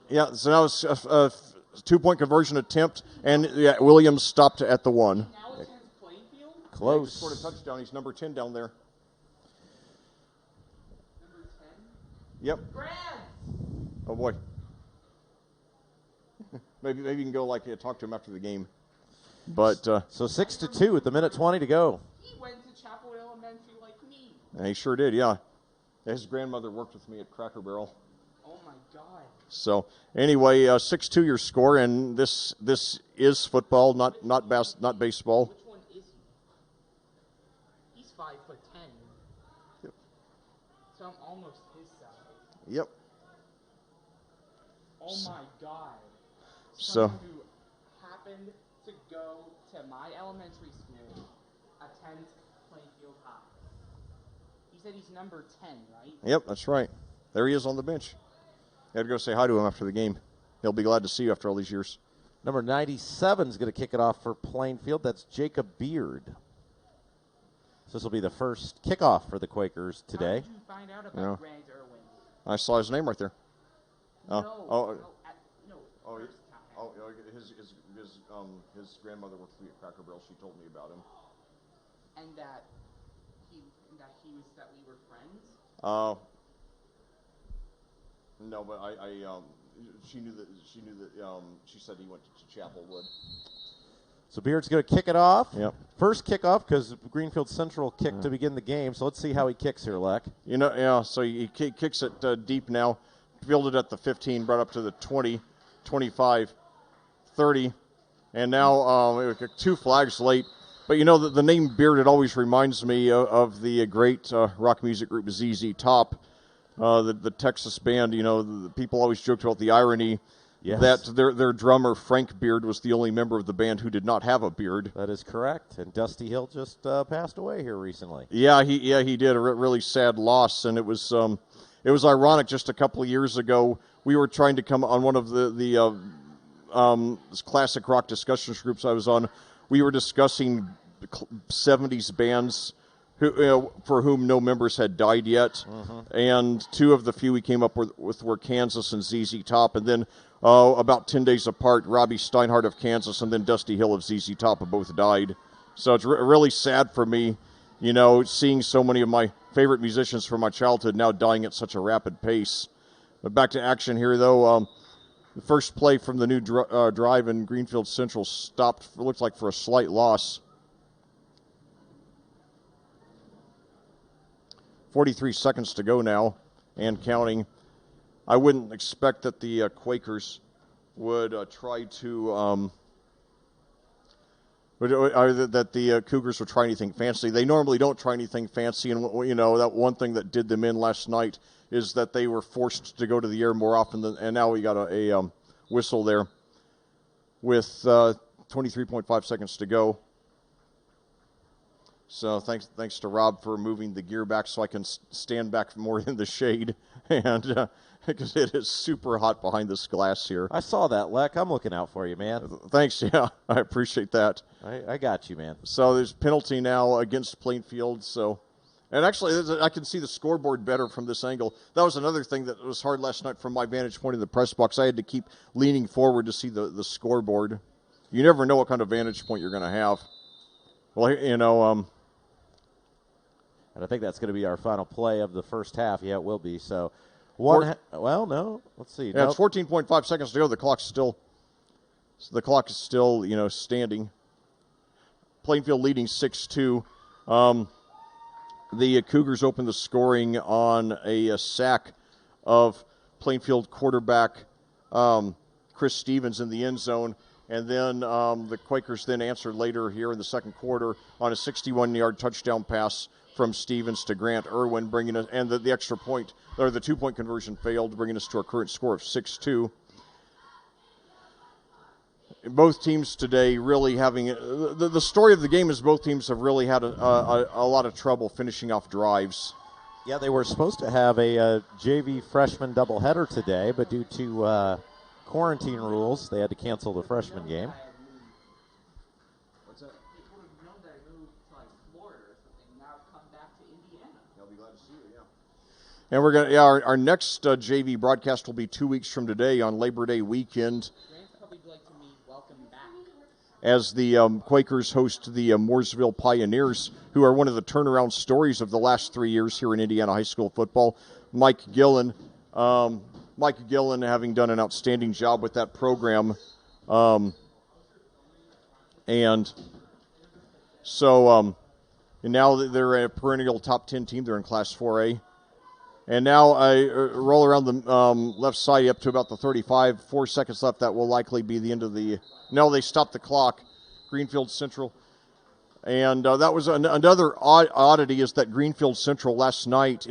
it's a 2-point conversion attempt, and Williams stopped at the 1. Now it's Plainfield? Close. Yeah, he scored a touchdown. He's number 10 down there. Number 10? Yep. Grant! Oh boy. maybe you can go talk to him after the game. But so 6-2 with the minute 20 to go. He went to Chapel Elementary like me. He sure did, yeah. His grandmother worked with me at Cracker Barrel. Oh my God! So anyway, 6-2 your score, and this is football, not baseball. Which one is he? He's 5'10". Yep. So I'm almost his size. Yep. Oh my God! So Someone who happened to go to my elementary school attends Plainfield High. You said he's number 10, right? yep, that's right. There he is on the bench. You had to go say hi to him after the game. He'll be glad to see you after all these years. Number 97 is going to kick it off for Plainfield. That's Jacob Beard. So this will be the first kickoff for the Quakers today. How did you find out about Grant Irwin? I saw his name right there. No. His grandmother worked for me at Cracker Barrel. She told me about him. And that we were friends. No, but she knew that. She said he went to Chapelwood. So Beard's going to kick it off. Yep. First kickoff because Greenfield Central kicked to begin the game. So let's see how he kicks here, Leck. So he kicks it deep now, fielded at the 15, brought up to the 20, 25, 30, and now 2 flags late. But the name Beard, it always reminds me of the great rock music group ZZ Top, the Texas band. The people always joked about the irony that their drummer Frank Beard was the only member of the band who did not have a beard. That is correct. And Dusty Hill just passed away here recently. Yeah, he did. A really sad loss, and it was ironic. Just a couple of years ago, we were trying to come on one of the classic rock discussions groups I was on. We were discussing 70s bands for whom no members had died yet, and 2 of the few we came up with were Kansas and ZZ Top, and then about 10 days apart, Robbie Steinhardt of Kansas and then Dusty Hill of ZZ Top have both died. So it's really sad for me, seeing so many of my favorite musicians from my childhood now dying at such a rapid pace. But back to action here, though. The first play from the new drive in Greenfield Central stopped, it looks like, for a slight loss. 43 seconds to go now and counting. I wouldn't expect that the Quakers would try to that the Cougars would try anything fancy. They normally don't try anything fancy, and that one thing that did them in last night is that they were forced to go to the air more often and now we got a whistle there with 23.5 seconds to go. So thanks to Rob for moving the gear back so I can stand back more in the shade, and because it is super hot behind this glass here. I saw that, Leck. I'm looking out for you, man. Thanks, yeah. I appreciate that. I got you, man. So there's penalty now against Plainfield. So, and actually, I can see the scoreboard better from this angle. That was another thing that was hard last night from my vantage point in the press box. I had to keep leaning forward to see the scoreboard. You never know what kind of vantage point you're going to have. Well, and I think that's going to be our final play of the first half. Yeah, it will be. So, no. Let's see. Yeah, it's 14.5 seconds to go. The clock is still, standing. Plainfield leading 6-2. The Cougars opened the scoring on a sack of Plainfield quarterback Chris Stevens in the end zone. And then the Quakers then answered later here in the second quarter on a 61-yard touchdown pass from Stevens to Grant Irwin, bringing us, and the extra point, or the 2-point conversion failed, bringing us to our current score of 6-2. Both teams today really having the story of the game is both teams have really had a lot of trouble finishing off drives. Yeah, they were supposed to have a JV freshman doubleheader today, but due to quarantine rules, they had to cancel the freshman game. What's that? They would have known that I moved to like Florida or something. Now I've come back to Indiana. I'll be glad to see you. Yeah. And we're gonna our next JV broadcast will be 2 weeks from today on Labor Day weekend. Grant's probably like to me, welcome back. As the Quakers host the Mooresville Pioneers, who are one of the turnaround stories of the last 3 years here in Indiana high school football. Mike Gillen having done an outstanding job with that program. And now they're a perennial top 10 team. They're in Class 4A. And now I roll around the left side up to about the 35. 4 seconds left. That will likely be the end of the... No, they stopped the clock. Greenfield Central. And that was another oddity is that Greenfield Central last night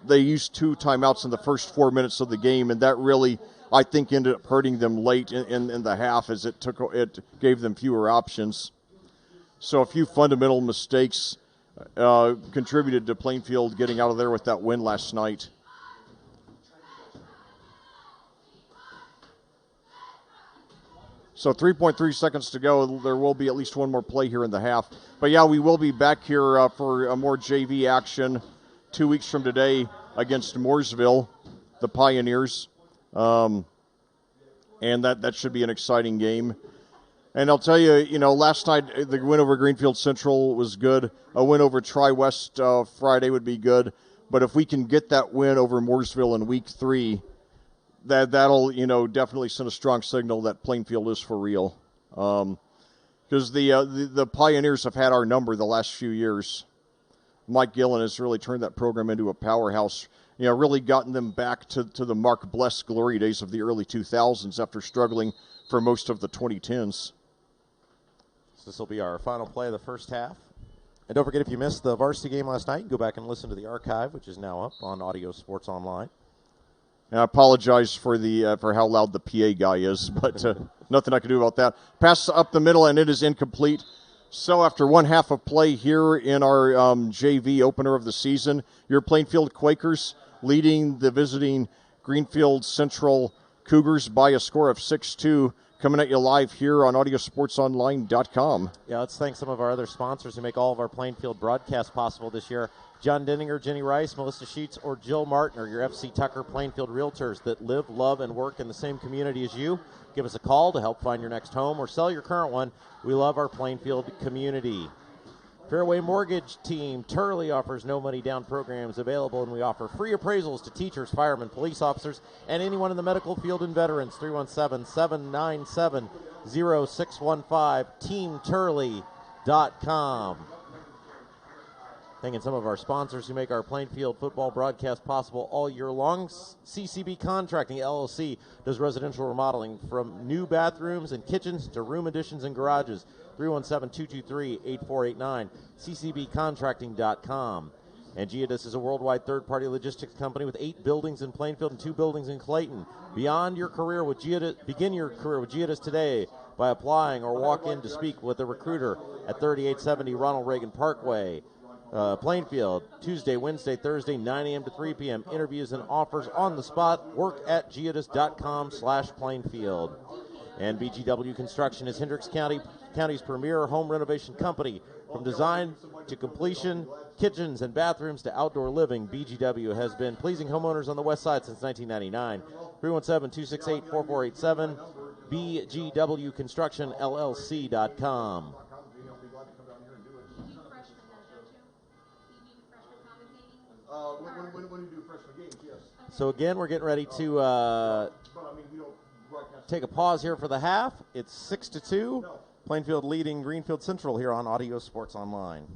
they used 2 timeouts in the first 4 minutes of the game, and that really, I think, ended up hurting them late in the half as it gave them fewer options. So a few fundamental mistakes contributed to Plainfield getting out of there with that win last night. So 3.3 seconds to go. There will be at least one more play here in the half. But, yeah, we will be back here for more JV action 2 weeks from today against Mooresville, the Pioneers. And that should be an exciting game. And I'll tell you, last night the win over Greenfield Central was good. A win over Tri-West Friday would be good. But if we can get that win over Mooresville in week 3, that'll definitely send a strong signal that Plainfield is for real, because the Pioneers have had our number the last few years. Mike Gillen has really turned that program into a powerhouse. Really gotten them back to the Mark Bless glory days of the early 2000s after struggling for most of the 2010s. So this will be our final play of the first half. And don't forget, if you missed the varsity game last night, you can go back and listen to the archive, which is now up on Audio Sports Online. And I apologize for how loud the PA guy is, but nothing I can do about that. Pass up the middle, and it is incomplete. So after one half of play here in our JV opener of the season, your Plainfield Quakers leading the visiting Greenfield Central Cougars by a score of 6-2. Coming at you live here on AudioSportsOnline.com. Yeah, let's thank some of our other sponsors who make all of our Plainfield broadcasts possible this year. John Denninger, Jenny Rice, Melissa Sheets, or Jill Martin are your FC Tucker Plainfield realtors that live, love, and work in the same community as you. Give us a call to help find your next home or sell your current one. We love our Plainfield community. Fairway Mortgage Team, Turley offers no money down programs available, and we offer free appraisals to teachers, firemen, police officers, and anyone in the medical field and veterans. 317-797-0615, teamturley.com. Thanking some of our sponsors who make our Plainfield football broadcast possible all year long. CCB Contracting LLC does residential remodeling from new bathrooms and kitchens to room additions and garages. 317-223-8489, ccbcontracting.com. And Geodis is a worldwide third-party logistics company with 8 buildings in Plainfield and 2 buildings in Clayton. Begin your career with Geodis today by applying or walk in to speak with a recruiter at 3870 Ronald Reagan Parkway. Plainfield, Tuesday, Wednesday, Thursday, 9 a.m. to 3 p.m. Interviews and offers on the spot. Work at geodis.com/Plainfield. And BGW Construction is Hendricks County's premier home renovation company. From design to completion, kitchens and bathrooms to outdoor living, BGW has been pleasing homeowners on the west side since 1999. 317-268-4487, bgwconstructionllc.com. When you do freshman games, yes. So again, we're getting ready to take a pause here for the half. It's 6-2. Plainfield leading Greenfield Central here on Audio Sports Online.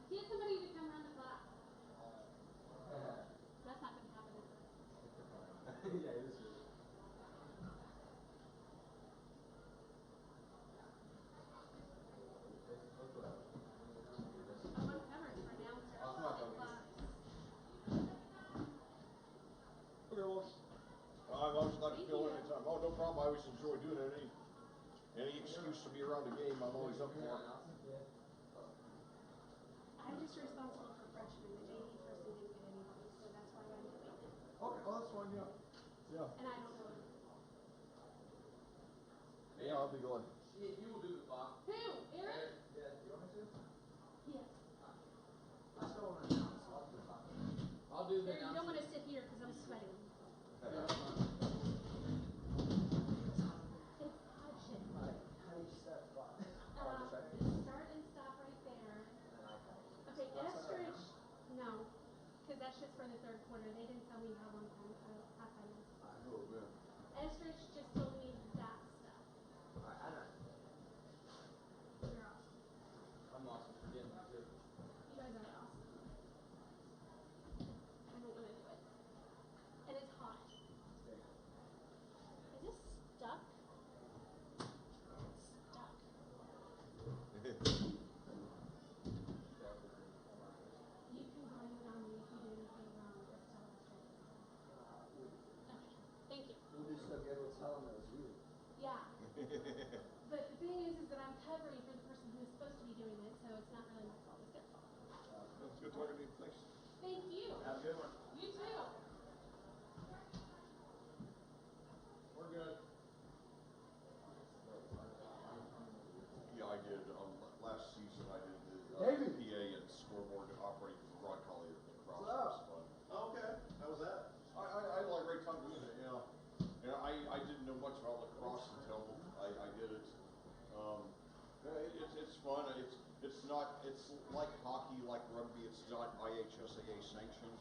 Get somebody to come around the block. That's not going to happen. Yeah, it is. I want coverage for downstairs. Okay, well, I always like to fill in anytime. Oh, no problem. I always enjoy doing it. Any excuse to be around the game, I'm always up for. I'm just responsible for freshmen. The JV person didn't get anybody, so that's why I'm doing it. Okay, well, that's fine, yeah. Yeah. And I don't know. Yeah, I'll be glad. Who? Eric? Yeah, you want me to? Yes. I still want to announce. I'll do Eric, you don't want to sit here because I'm sweating. It's hot shit. How do you set what? Start and stop right there. Okay, Estridge, no, because that's just for the third quarter. They didn't tell me how long halftime is. Oh, man. Estridge just told me that stuff. I know. You're awesome. I'm awesome for getting that too. You guys are awesome. I don't want to do it. And it's hot. Is this stuck? Stuck. You can blame it on me if you do anything wrong. Just tell us straight. Okay. Thank you. We'll do stuff everyone's telling us, really. Yeah. But the thing is that I'm covering for the person who's supposed to be doing it, so it's not really my fault. It's their fault. It's good talking to you. Thanks. Thank you. Have a good one. You too. We're good. Yeah, I did. Last season, I did the David. PA and scoreboard operating for Rod Collier across. What's It was fun. Oh, okay. How was that? I had a great time doing it. I didn't know much about lacrosse until I did it. It's fun. It's not. It's like hockey, like rugby. It's not IHSAA sanctioned.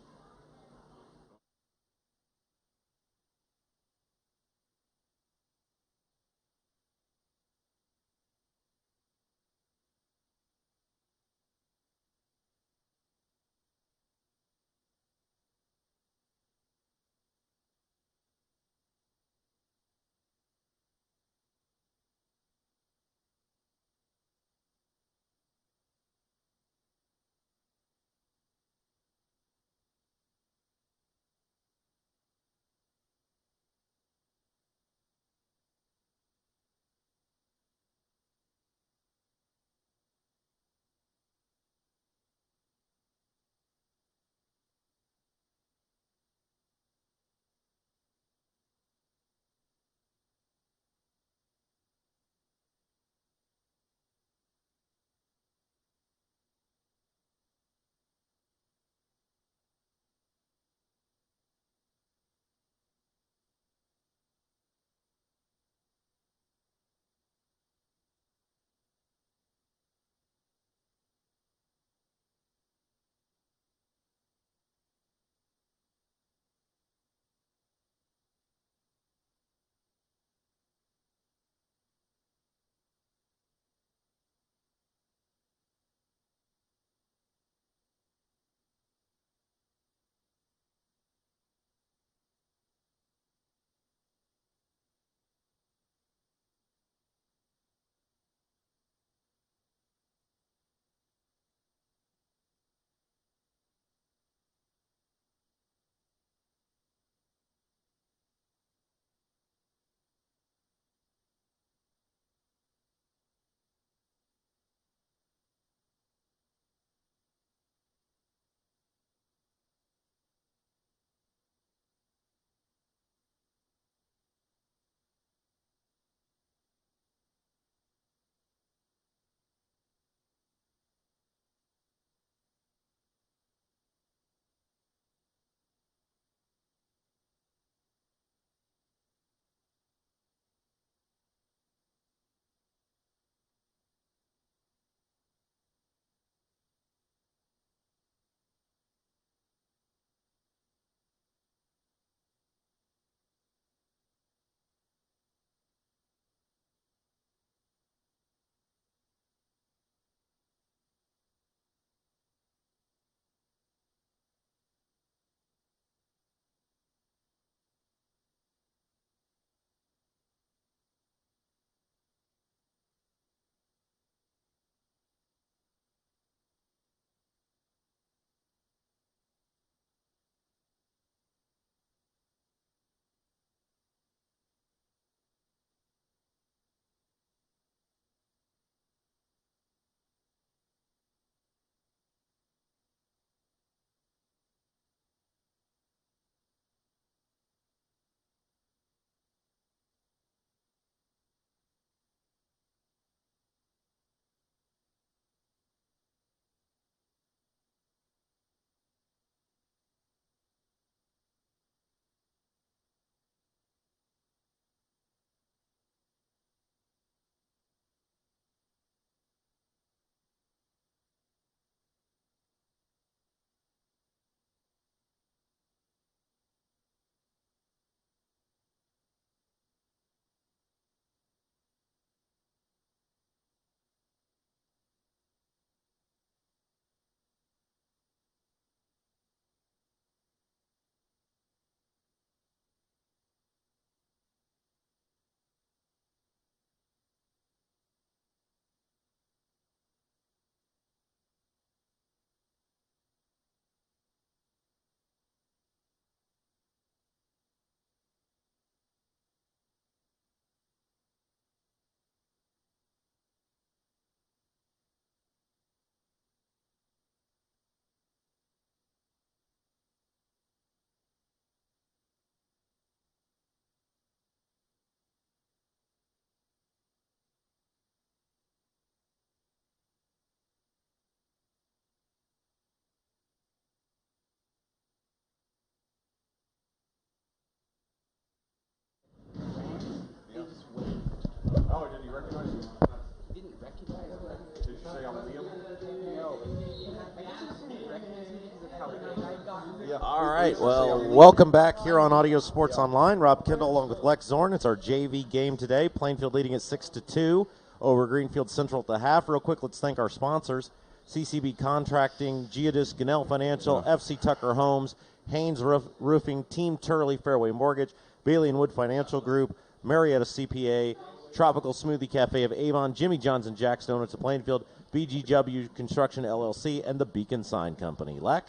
right, well, welcome back here on Audio Sports Online. Rob Kendall along with Lex Zorn. It's our JV game today. Plainfield leading at 6-2 over Greenfield Central at the half. Real quick, let's thank our sponsors. CCB Contracting, Geodis, Gunnell Financial, FC Tucker Homes, Haynes Roofing, Team Turley, Fairway Mortgage, Bailey and Wood Financial Group, Marietta CPA, Tropical Smoothie Cafe of Avon, Jimmy John's and Jack's Donuts of Plainfield, BGW Construction LLC, and the Beacon Sign Company. Leck?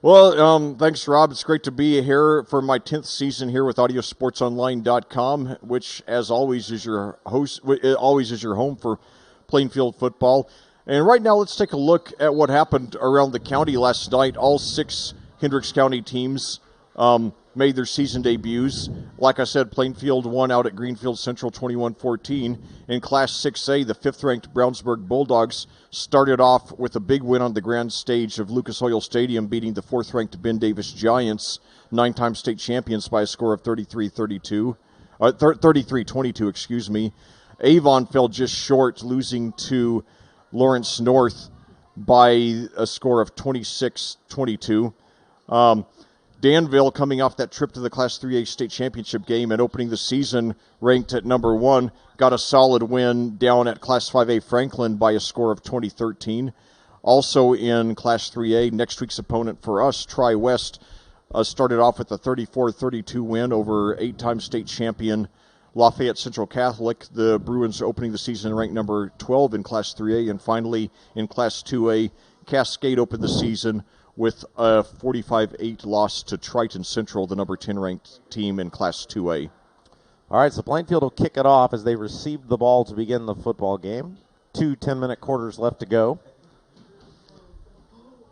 Well, thanks, Rob. It's great to be here for my 10th season here with AudioSportsOnline.com, which, as always, is your home for Plainfield football. And right now, let's take a look at what happened around the county last night. All 6 Hendricks County teams made their season debuts. Like I said, Plainfield won out at Greenfield Central 21-14. In Class 6A, the 5th-ranked Brownsburg Bulldogs started off with a big win on the grand stage of Lucas Oil Stadium, beating the 4th-ranked Ben Davis Giants, 9-time state champions, by a score of 33-22, excuse me. Avon fell just short, losing to Lawrence North by a score of 26-22. Danville, coming off that trip to the Class 3A state championship game and opening the season ranked at number 1, got a solid win down at Class 5A Franklin by a score of 20-13. Also in Class 3A, next week's opponent for us, Tri-West, started off with a 34-32 win over 8-time state champion Lafayette Central Catholic. The Bruins opening the season ranked number 12 in Class 3A. And finally, in Class 2A, Cascade opened the season with a 45-8 loss to Triton Central, the number 10 ranked team in Class 2A. All right, so Plainfield will kick it off as they received the ball to begin the football game. 2 10-minute quarters left to go.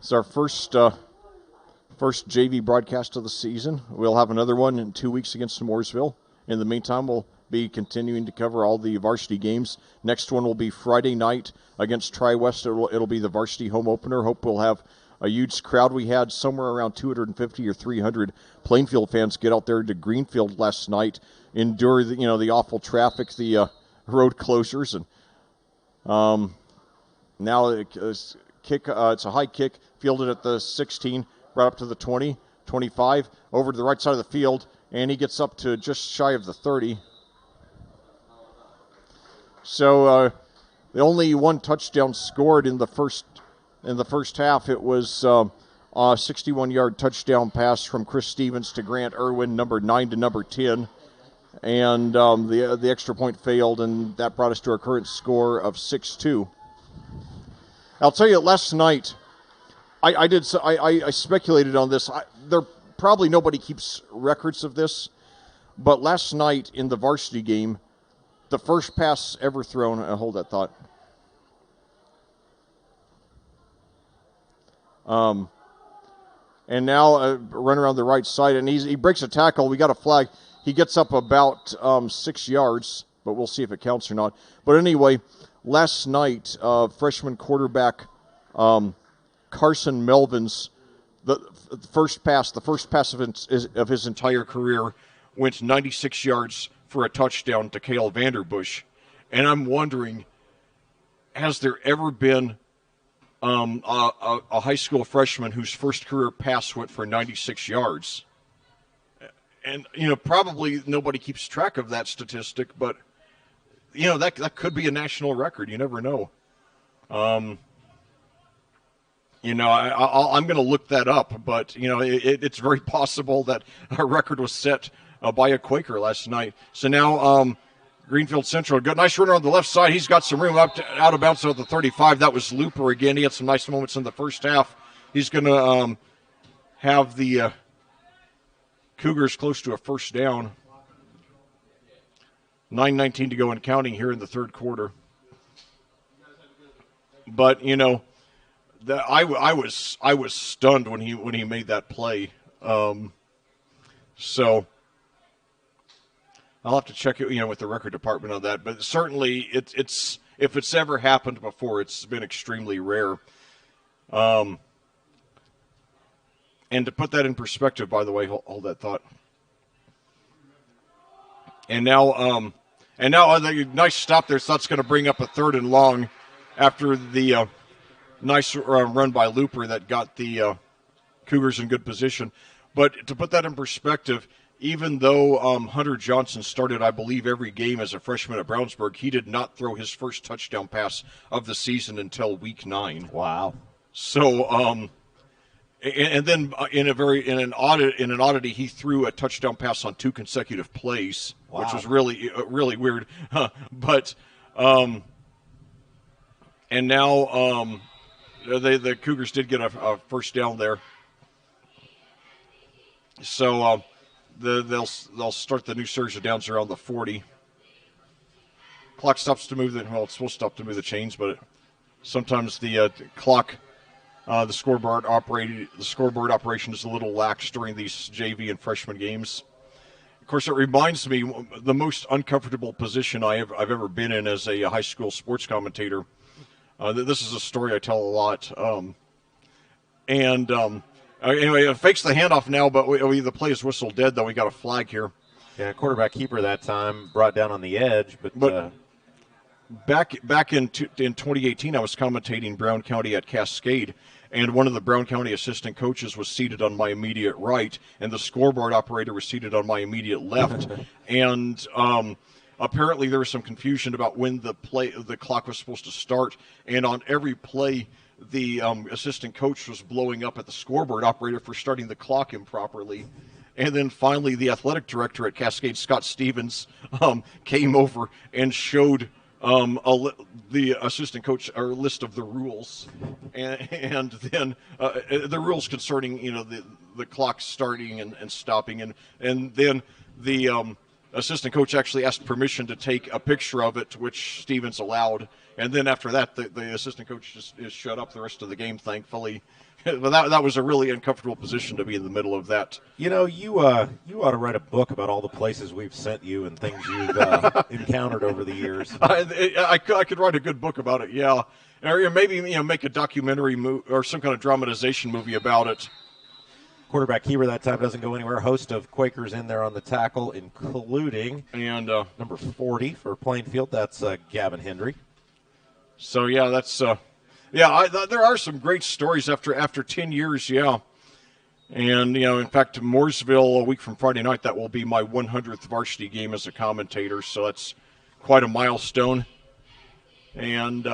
It's our first JV broadcast of the season. We'll have another one in 2 weeks against Mooresville. In the meantime, we'll be continuing to cover all the varsity games. Next one will be Friday night against Tri-West. It'll be the varsity home opener. Hope we'll have a huge crowd. We had somewhere around 250 or 300 Plainfield fans get out there to Greenfield last night, endure the awful traffic, the road closures, and now it's a high kick, fielded at the 16, right up to the 20, 25, over to the right side of the field, and he gets up to just shy of the 30. So the only one touchdown scored in the first half. It was a 61-yard touchdown pass from Chris Stevens to Grant Irwin, number 9 to number 10. And the extra point failed, and that brought us to our current score of 6-2. I'll tell you, last night, I speculated on this. Probably nobody keeps records of this, but last night in the varsity game, the first pass ever thrown, hold that thought. And now run around the right side, and he breaks a tackle. We got a flag. He gets up about 6 yards, but we'll see if it counts or not. But anyway, last night, freshman quarterback Carson Melvin's the first pass of his entire career went 96 yards for a touchdown to Cale Vanderbush. And I'm wondering, has there ever been a high school freshman whose first career pass went for 96 yards? And, probably nobody keeps track of that statistic, but, that could be a national record. You never know. I'm going to look that up, but, it's very possible that a record was set by a Quaker last night. So now Greenfield Central, good, nice runner on the left side. He's got some room out of bounds at the 35. That was Looper again. He had some nice moments in the first half. He's going to have the Cougars close to a first down. 9:19 to go and counting here in the third quarter. But I was stunned when he made that play. So I'll have to check it, with the record department on that. But certainly, it's if it's ever happened before, it's been extremely rare. And to put that in perspective, by the way, hold that thought. And now a nice stop there. So that's going to bring up a 3rd and long after the nice run by Looper that got the Cougars in good position. But to put that in perspective, even though Hunter Johnson started, I believe, every game as a freshman at Brownsburg, he did not throw his first touchdown pass of the season until week 9. Wow. So, and then in an oddity, he threw a touchdown pass on 2 consecutive plays, which was really weird. But and now the Cougars did get a first down there. So they'll start the new series of downs around the 40. Clock stops to move it's supposed to stop to move the chains, but sometimes the clock, the scoreboard operation is a little lax during these JV and freshman games. Of course, it reminds me the most uncomfortable position I've ever been in as a high school sports commentator. This is a story I tell a lot, Anyway, it fakes the handoff now, but the play is whistled dead, though. We got a flag here. Yeah, quarterback keeper that time brought down on the edge. But back in 2018, I was commentating Brown County at Cascade, and one of the Brown County assistant coaches was seated on my immediate right, and the scoreboard operator was seated on my immediate left. And apparently there was some confusion about when the clock was supposed to start, and on every play, the assistant coach was blowing up at the scoreboard operator for starting the clock improperly. And then finally the athletic director at Cascade, Scott Stevens, came over and showed the assistant coach a list of the rules. And then the rules concerning, the clock starting and stopping. And then the assistant coach actually asked permission to take a picture of it, which Stevens allowed. And then after that, the assistant coach just shut up the rest of the game, thankfully. But that was a really uncomfortable position to be in the middle of that. You ought to write a book about all the places we've sent you and things you've encountered over the years. I could write a good book about it, yeah. Or maybe make a documentary or some kind of dramatization movie about it. Quarterback keeper that time doesn't go anywhere. Host of Quakers in there on the tackle, including number 40 for Plainfield. That's Gavin Hendry. So yeah, that's there are some great stories after 10 years, yeah. And in fact, Mooresville a week from Friday night, that will be my 100th varsity game as a commentator. So that's quite a milestone. And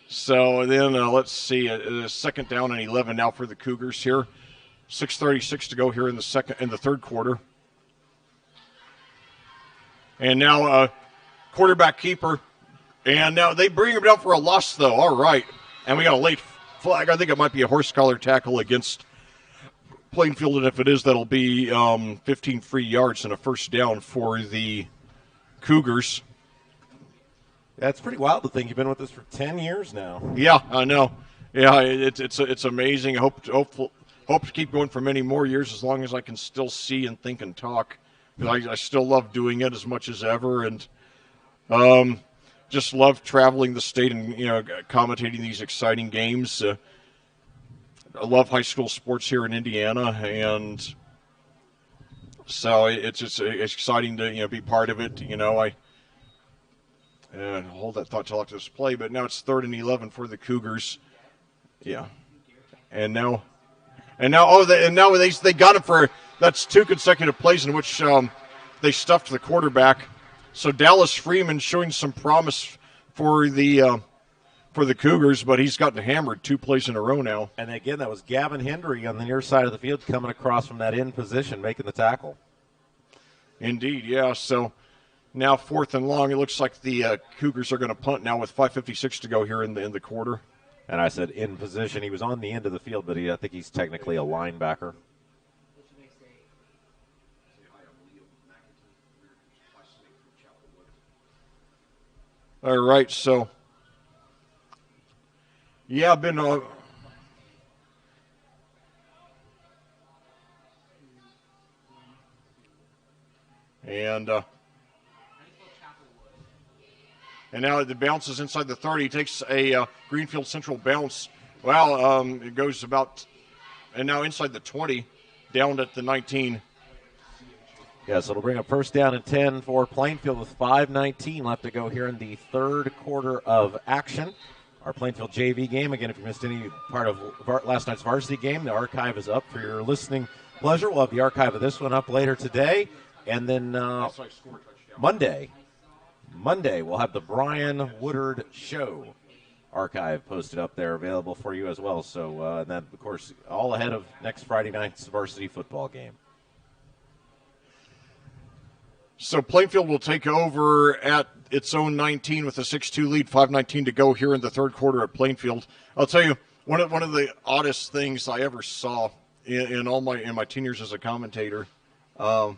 so then let's see, second down and 11 now for the Cougars here. 6:36 to go here in the third quarter. And now quarterback keeper. And now they bring him down for a loss, though. All right. And we got a late flag. I think it might be a horse collar tackle against Plainfield. And if it is, that'll be 15 free yards and a first down for the Cougars. That's pretty wild to think you've been with us for 10 years now. Yeah, I know. Yeah, it's amazing. I hope to keep going for many more years as long as I can still see and think and talk. Because I still love doing it as much as ever. And just love traveling the state and commentating these exciting games. I love high school sports here in Indiana, and so it's exciting to be part of it. I hold that thought till after this play, but now it's 3rd and 11 for the Cougars. Yeah, and now they got him for that's 2 consecutive plays in which they stuffed the quarterback. So Dallas Freeman showing some promise for the Cougars, but he's gotten hammered 2 plays in a row now. And again, that was Gavin Hendry on the near side of the field coming across from that end position, making the tackle. Indeed, yeah. So now 4th and long. It looks like the Cougars are going to punt now with 5:56 to go here in the quarter. And I said in position. He was on the end of the field, but I think he's technically a linebacker. All right, so yeah, I've been and now it bounces inside the 30. He takes a Greenfield Central bounce. Well, it goes about, and now inside the 20, down at the 19. Yes, it'll bring up first down and 10 for Plainfield with 5:19 left to go here in the third quarter of action. our Plainfield JV game. Again, if you missed any part of last night's varsity game, the archive is up for your listening pleasure. We'll have the archive of this one up later today. And then Monday, we'll have the Brian Woodard Show archive posted up there, available for you as well. So that, of course, all ahead of next Friday night's varsity football game. So Plainfield will take over at its own 19 with a 6-2 lead, 5:19 to go here in the third quarter at Plainfield. I'll tell you, one of the oddest things I ever saw in my 10 years as a commentator. Yeah,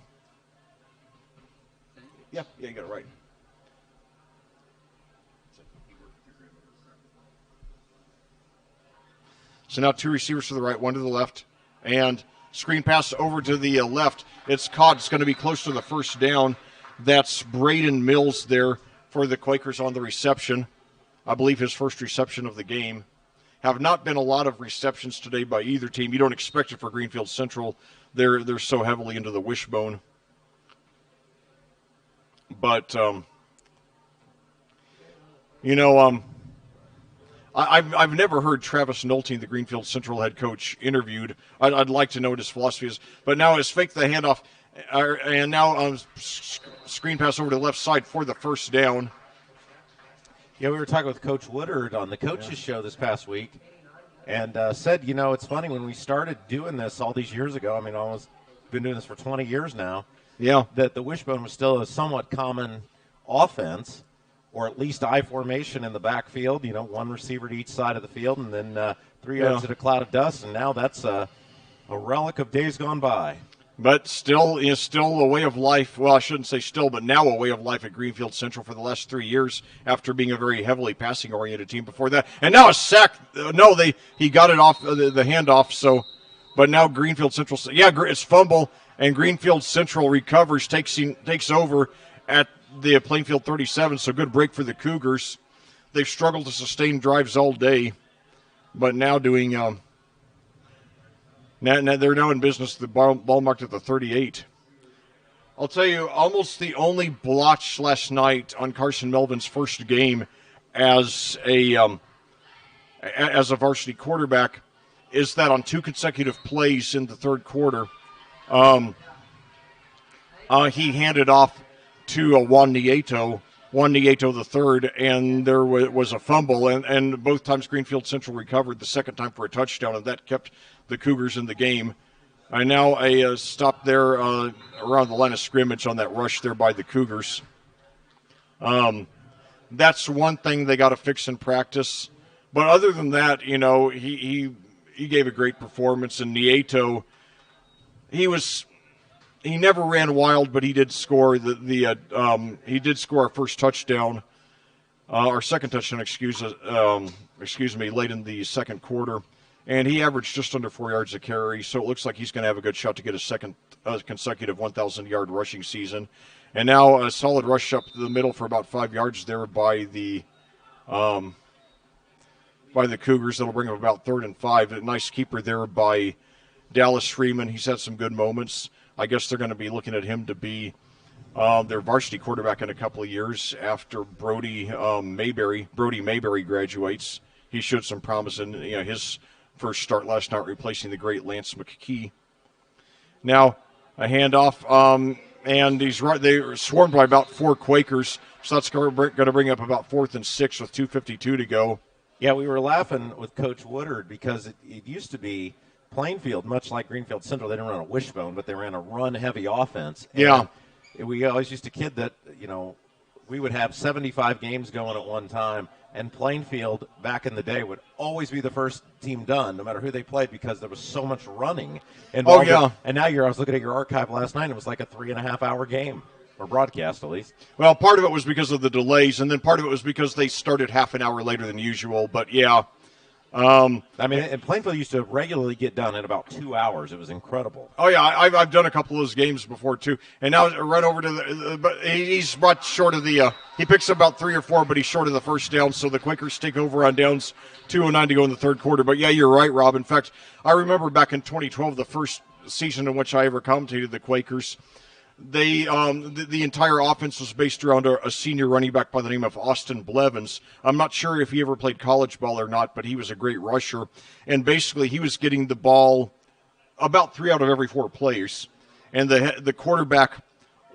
you got it right. So now two receivers to the right, one to the left, and screen pass over to the left. It's caught. It's going to be close to the first down. That's Braden Mills there for the Quakers on the reception. I believe his first reception of the game. Have not been a lot of receptions today by either team. You don't expect it for Greenfield Central. They're so heavily into the wishbone. But, I've never heard Travis Nolte, the Greenfield Central head coach, interviewed. I'd like to know what his philosophy is. But now it's fake the handoff, and now screen pass over to the left side for the first down. Yeah, we were talking with Coach Woodard on the coaches show this past week, and said, it's funny, when we started doing this all these years ago, almost been doing this for 20 years now, that the wishbone was still a somewhat common offense, or at least I formation in the backfield, one receiver to each side of the field, and then 3 yards in a cloud of dust, and now that's a relic of days gone by. But still a way of life. Well, I shouldn't say still, but now a way of life at Greenfield Central for the last 3 years after being a very heavily passing-oriented team before that. And now a sack. No, he got it off the handoff. So, but now Greenfield Central. Yeah, it's fumble, and Greenfield Central recovers, takes over at the Plainfield 37. So good break for the Cougars. They've struggled to sustain drives all day, but now doing. Now they're now in business. The ball marked at the 38. I'll tell you, almost the only blotch last night on Carson Melvin's first game as a varsity quarterback is that on 2 consecutive plays in the third quarter, he handed off to Juan Nieto the third, and there was a fumble, and both times Greenfield Central recovered, the second time for a touchdown, and that kept the Cougars in the game. And now a stop there around the line of scrimmage on that rush there by the Cougars. That's one thing they got to fix in practice. But other than that, he gave a great performance. And Nieto, he never ran wild, but he did score he did score our first touchdown, our second touchdown, excuse me, late in the second quarter. And he averaged just under 4 yards a carry, so it looks like he's going to have a good shot to get a second consecutive 1,000-yard rushing season. And now a solid rush up the middle for about 5 yards there by the Cougars. That'll bring up about 3rd and 5. A nice keeper there by Dallas Freeman. He's had some good moments. I guess they're going to be looking at him to be their varsity quarterback in a couple of years after Brody Mayberry graduates. He showed some promise in his first start last night, replacing the great Lance McKee. Now a handoff, and they're swarmed by about 4 Quakers, so that's going to bring up about 4th and 6 with 2:52 to go. Yeah, we were laughing with Coach Woodard because it used to be Plainfield, much like Greenfield Central, they didn't run a wishbone, but they ran a run-heavy offense. Yeah. And we always used to kid that, we would have 75 games going at one time, and Plainfield, back in the day, would always be the first team done, no matter who they played, because there was so much running involved. Oh, yeah. And now I was looking at your archive last night, and it was like a 3.5-hour game, or broadcast at least. Well, part of it was because of the delays, and then part of it was because they started half an hour later than usual, but yeah. And Plainfield used to regularly get done in about 2 hours. It was incredible. Oh, yeah, I've done a couple of those games before, too. And now right over to but he's brought short of the, he picks up about 3 or 4, but he's short of the first down, so the Quakers take over on downs, 2:09 to go in the third quarter. But, yeah, you're right, Rob. In fact, I remember back in 2012, the first season in which I ever commentated the Quakers, They the entire offense was based around a senior running back by the name of Austin Blevins. I'm not sure if he ever played college ball or not, but he was a great rusher. And basically, he was getting the ball about 3 out of every 4 plays. And the quarterback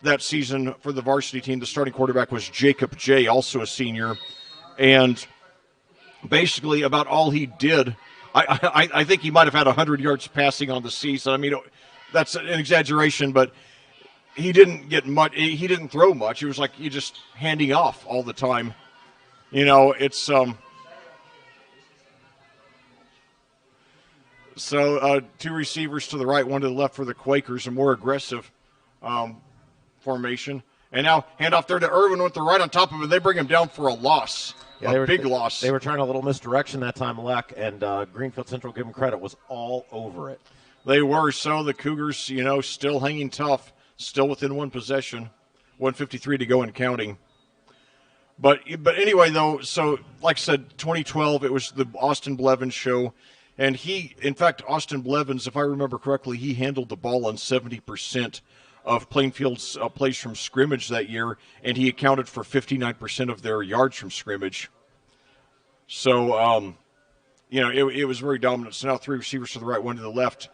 that season for the varsity team, the starting quarterback was Jacob J., also a senior. And basically, about all he did, I think he might have had 100 yards passing on the season. I mean, that's an exaggeration, but he didn't get much. He didn't throw much. It was like you just handing off all the time. It's so 2 receivers to the right, 1 to the left for the Quakers, a more aggressive formation. And now handoff there to Irwin with the right on top of it. They bring him down for a loss, big loss. They were trying a little misdirection that time, Leck, and Greenfield Central, give them credit, was all over it. They were. So the Cougars, still hanging tough, still within 1 possession, 1:53 to go and counting. But anyway, though, so like I said, 2012, it was the Austin Blevins show. And in fact, Austin Blevins, if I remember correctly, he handled the ball on 70% of Plainfield's plays from scrimmage that year, and he accounted for 59% of their yards from scrimmage. So, it was very dominant. So now 3 receivers to the right, 1 to the left.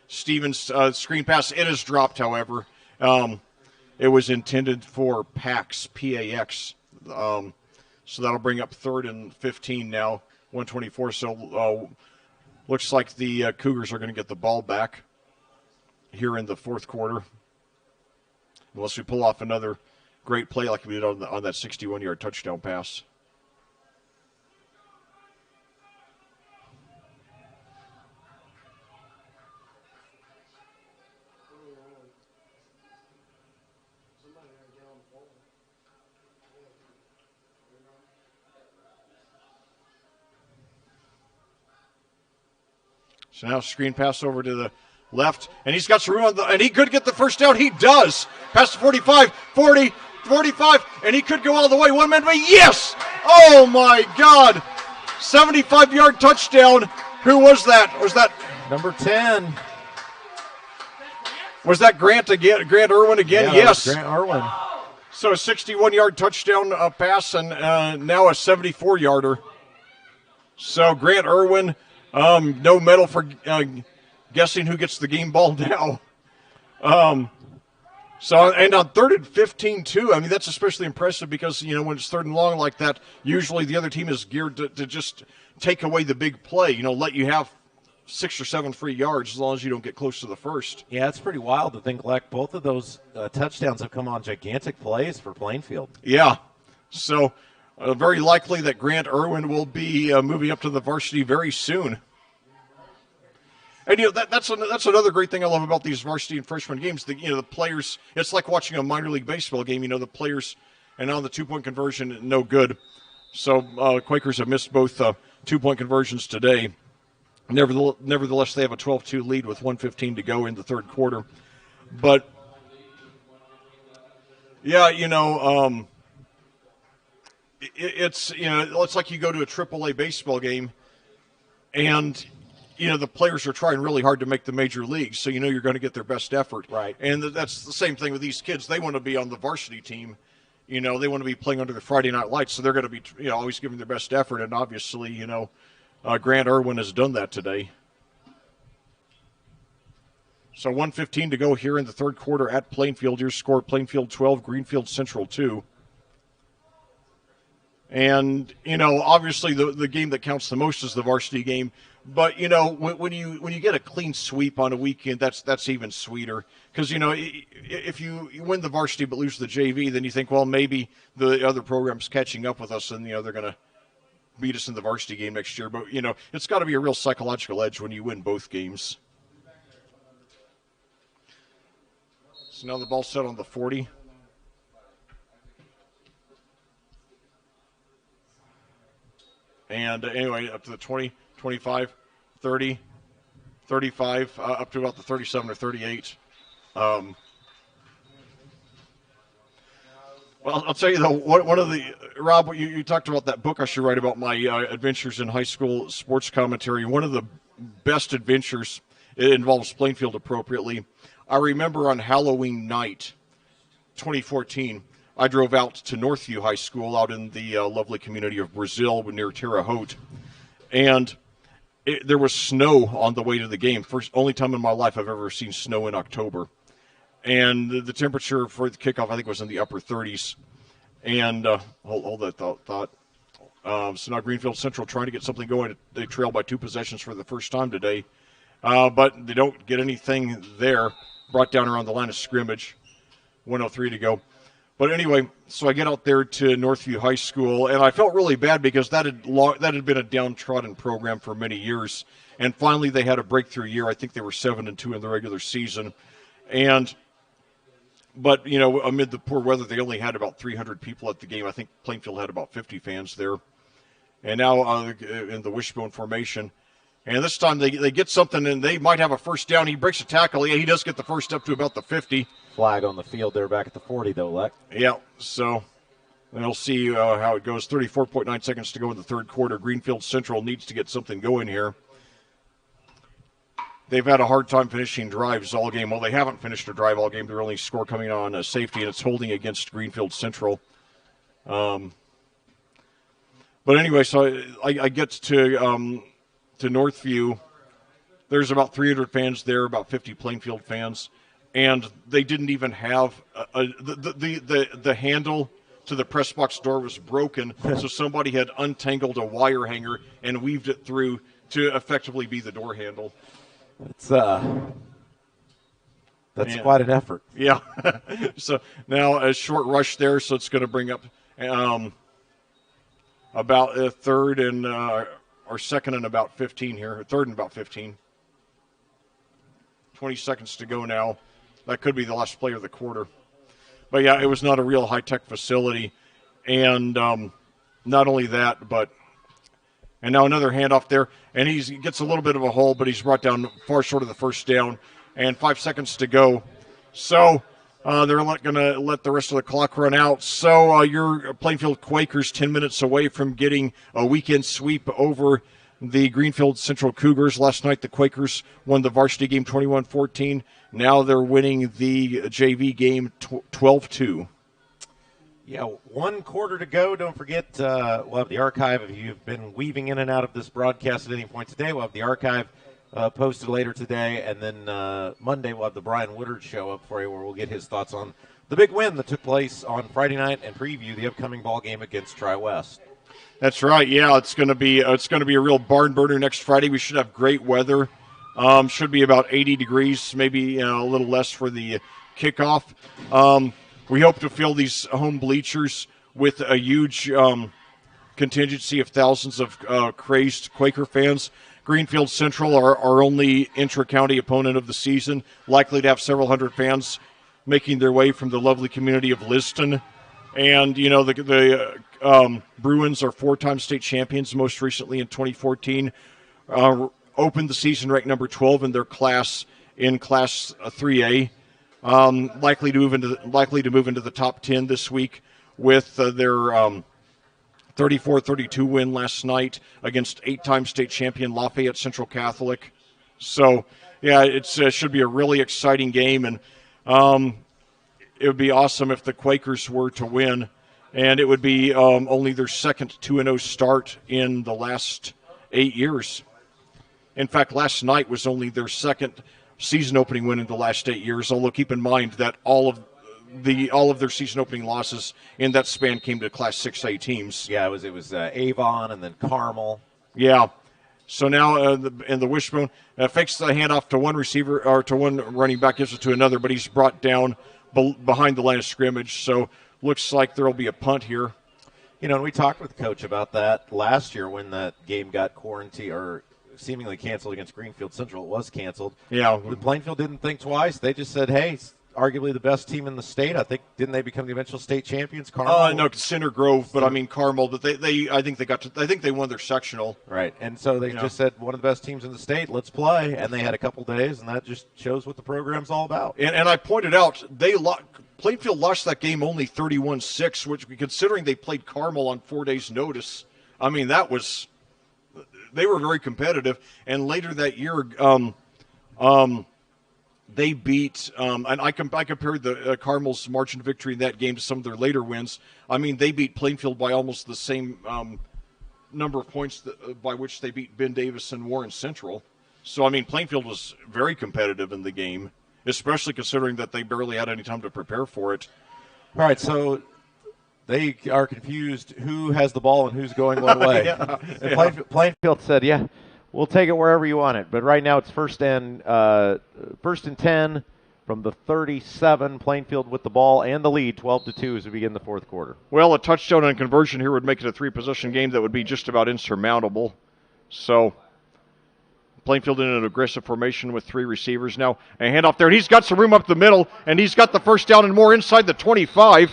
Stevens' screen pass, it is dropped, however. It was intended for Pax, P-A-X. So that'll bring up 3rd and 15 now, 124. So looks like the Cougars are going to get the ball back here in the 4th quarter, unless we pull off another great play like we did on that 61-yard touchdown pass. So now screen pass over to the left, and he's got some room and he could get the first down. He does. Past the 45, 40, 45, and he could go all the way. 1 man, yes! Oh my God! 75-yard touchdown. Who was that? Was that number 10? Was that Grant again? Grant Irwin again? Yeah, yes. Grant Irwin. So a 61-yard touchdown pass, and now a 74-yarder. So Grant Irwin, no medal for guessing who gets the game ball now. So and on 3rd and 15 too. I mean, that's especially impressive because when it's 3rd and long like that, usually the other team is geared to just take away the big play. Let you have 6 or 7 free yards as long as you don't get close to the first. Yeah, it's pretty wild to think, like, both of those touchdowns have come on gigantic plays for Plainfield. Yeah, so very likely that Grant Irwin will be moving up to the varsity very soon. And that's another great thing I love about these varsity and freshman games. The players, it's like watching a minor league baseball game. The players, and on the 2-point conversion, no good. So Quakers have missed both 2-point conversions today. Nevertheless, they have a 12-2 lead with 1:15 to go in the 3rd quarter. But yeah, it's like you go to a AAA baseball game, and the players are trying really hard to make the major leagues, so you're going to get their best effort. Right. And that's the same thing with these kids. They want to be on the varsity team. They want to be playing under the Friday night lights, so they're going to be always giving their best effort. And obviously, Grant Irwin has done that today. So 1:15 to go here in the 3rd quarter at Plainfield. Your score: Plainfield 12, Greenfield Central 2. And obviously the game that counts the most is the varsity game. But when you get a clean sweep on a weekend, that's even sweeter. Because if you win the varsity but lose the JV, then you think, well, maybe the other program's catching up with us, and they're going to beat us in the varsity game next year. But it's got to be a real psychological edge when you win both games. So now the ball's set on the 40. And anyway, up to the 20, 25, 30, 35, up to about the 37 or 38. Well, I'll tell you, though, one of the, Rob, you talked about that book I should write about my adventures in high school sports commentary. One of the best adventures, it involves Plainfield appropriately. I remember on Halloween night, 2014, I drove out to Northview High School out in the lovely community of Brazil near Terre Haute, and there was snow on the way to the game. Only time in my life I've ever seen snow in October. And the temperature for the kickoff, I think, was in the upper 30s. And hold that thought. So now Greenfield Central trying to get something going. They trail by 2 possessions for the first time today. But they don't get anything there. Brought down around the line of scrimmage. 1:03 to go. But anyway, so I get out there to Northview High School, and I felt really bad because that had been a downtrodden program for many years. And finally they had a breakthrough year. I think they were 7-2 in the regular season. But, amid the poor weather, they only had about 300 people at the game. I think Plainfield had about 50 fans there. And now in the wishbone formation. And this time they get something, and they might have a first down. He breaks a tackle. Yeah, he does get the first up to about the 50. Flag on the field there back at the 40, though, Leck. Yeah, so we'll see how it goes. 34.9 seconds to go in the third quarter. Greenfield Central needs to get something going here. They've had a hard time finishing drives all game. Well, they haven't finished a drive all game. Their only score coming on a safety, and it's holding against Greenfield Central. But anyway, so I get to Northview. There's about 300 fans there, about 50 Plainfield fans, and they didn't even have the handle to the press box door was broken, so somebody had untangled a wire hanger and weaved it through to effectively be the door handle. That's quite an effort. Yeah. So now a short rush there, so it's going to bring up about a third and or second and about 15 here. Third and about 15. 20 seconds to go now. That could be the last play of the quarter. But yeah, it was not a real high-tech facility. And not only that, but and now another handoff there, and he gets a little bit of a hole, but he's brought down far short of the first down, and 5 seconds to go. So they're not going to let the rest of the clock run out. So your Plainfield Quakers 10 minutes away from getting a weekend sweep over the Greenfield Central Cougars. Last night the Quakers won the varsity game 21-14. Now they're winning the JV game 12-2. Yeah, 1 quarter to go. Don't forget, we'll have the archive. If you've been weaving in and out of this broadcast at any point today, we'll have the archive posted later today. And then Monday, we'll have the Brian Woodard show up for you where we'll get his thoughts on the big win that took place on Friday night and preview the upcoming ball game against Tri-West. That's right. Yeah, it's going to be a real barn burner next Friday. We should have great weather. Should be about 80 degrees, maybe a little less for the kickoff. We hope to fill these home bleachers with a huge contingency of thousands of crazed Quaker fans. Greenfield Central, our only intra-county opponent of the season, likely to have several hundred fans making their way from the lovely community of Liston. And, the Bruins are 4-time state champions, most recently in 2014. Opened the season ranked number 12 in their class, in Class 3A. Likely to move into the top 10 this week with their 34-32 win last night against 8-time state champion Lafayette Central Catholic. So, yeah, it should be a really exciting game, and it would be awesome if the Quakers were to win, and it would be only their second 2-0 start in the last 8 years. In fact, last night was only their second season opening win in the last 8 years, although keep in mind that all of their season opening losses in that span came to Class 6A teams. Yeah, it was Avon and then Carmel. Yeah. So now in the wishbone, fakes the handoff to one receiver or to one running back, gives it to another, but he's brought down behind the line of scrimmage. So looks like there will be a punt here. And we talked with Coach about that last year when that game got quarantined or seemingly canceled against Greenfield Central. It was canceled. Yeah. The Plainfield didn't think twice. They just said, hey, it's arguably the best team in the state. I think, didn't they become the eventual state champions? Carmel? No, Center Grove, but I mean Carmel. But I think they won their sectional. Right, and so they just said one of the best teams in the state. Let's play, and they had a couple days, and that just shows what the program's all about. And I pointed out Plainfield lost that game only 31-6, which considering they played Carmel on 4 days' notice, I mean they were very competitive. And later that year, they beat, and I compared the Cardinals' margin of victory in that game to some of their later wins. I mean, they beat Plainfield by almost the same number of points by which they beat Ben Davis and Warren Central. So, I mean, Plainfield was very competitive in the game, especially considering that they barely had any time to prepare for it. All right, so they are confused who has the ball and who's going one way. And Plainfield said, yeah, we'll take it wherever you want it. But right now it's first and 10 from the 37. Plainfield with the ball and the lead, 12-2 as we begin the fourth quarter. Well, a touchdown and conversion here would make it a three-possession game that would be just about insurmountable. So Plainfield in an aggressive formation with three receivers. Now a handoff there, and he's got some room up the middle, and he's got the first down and more inside the 25.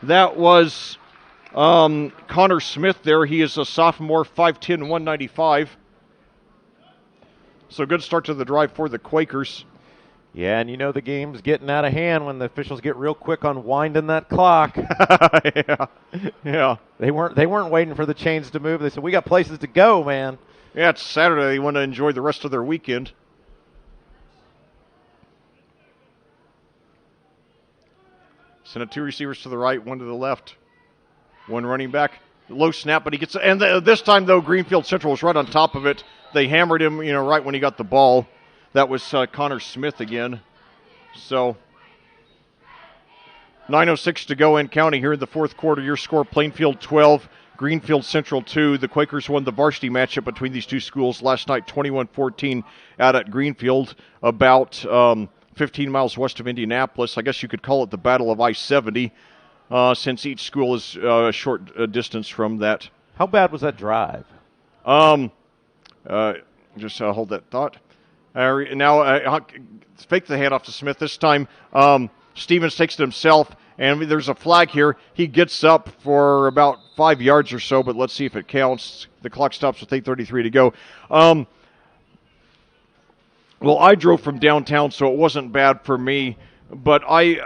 That was Connor Smith there. He is a sophomore, 5'10", 195. So good start to the drive for the Quakers. Yeah, and you know the game's getting out of hand when the officials get real quick on winding that clock. Yeah. They weren't waiting for the chains to move. They said, we got places to go, man. Yeah, it's Saturday. They want to enjoy the rest of their weekend. Send it two receivers to the right, one to the left. One running back. Low snap, but he gets... And this time, though, Greenfield Central was right on top of it. They hammered him, right when he got the ball. That was Connor Smith again. So, 9:06 to go in counting here in the fourth quarter. Your score, Plainfield 12, Greenfield Central 2. The Quakers won the varsity matchup between these two schools last night, 21-14 out at Greenfield, about 15 miles west of Indianapolis. I guess you could call it the Battle of I-70, since each school is a short distance from that. How bad was that drive? Just hold that thought. Now, fake the handoff to Smith. This time, Stevens takes it himself, and there's a flag here. He gets up for about 5 yards or so, but let's see if it counts. The clock stops with 8:33 to go. Well, I drove from downtown, so it wasn't bad for me, but I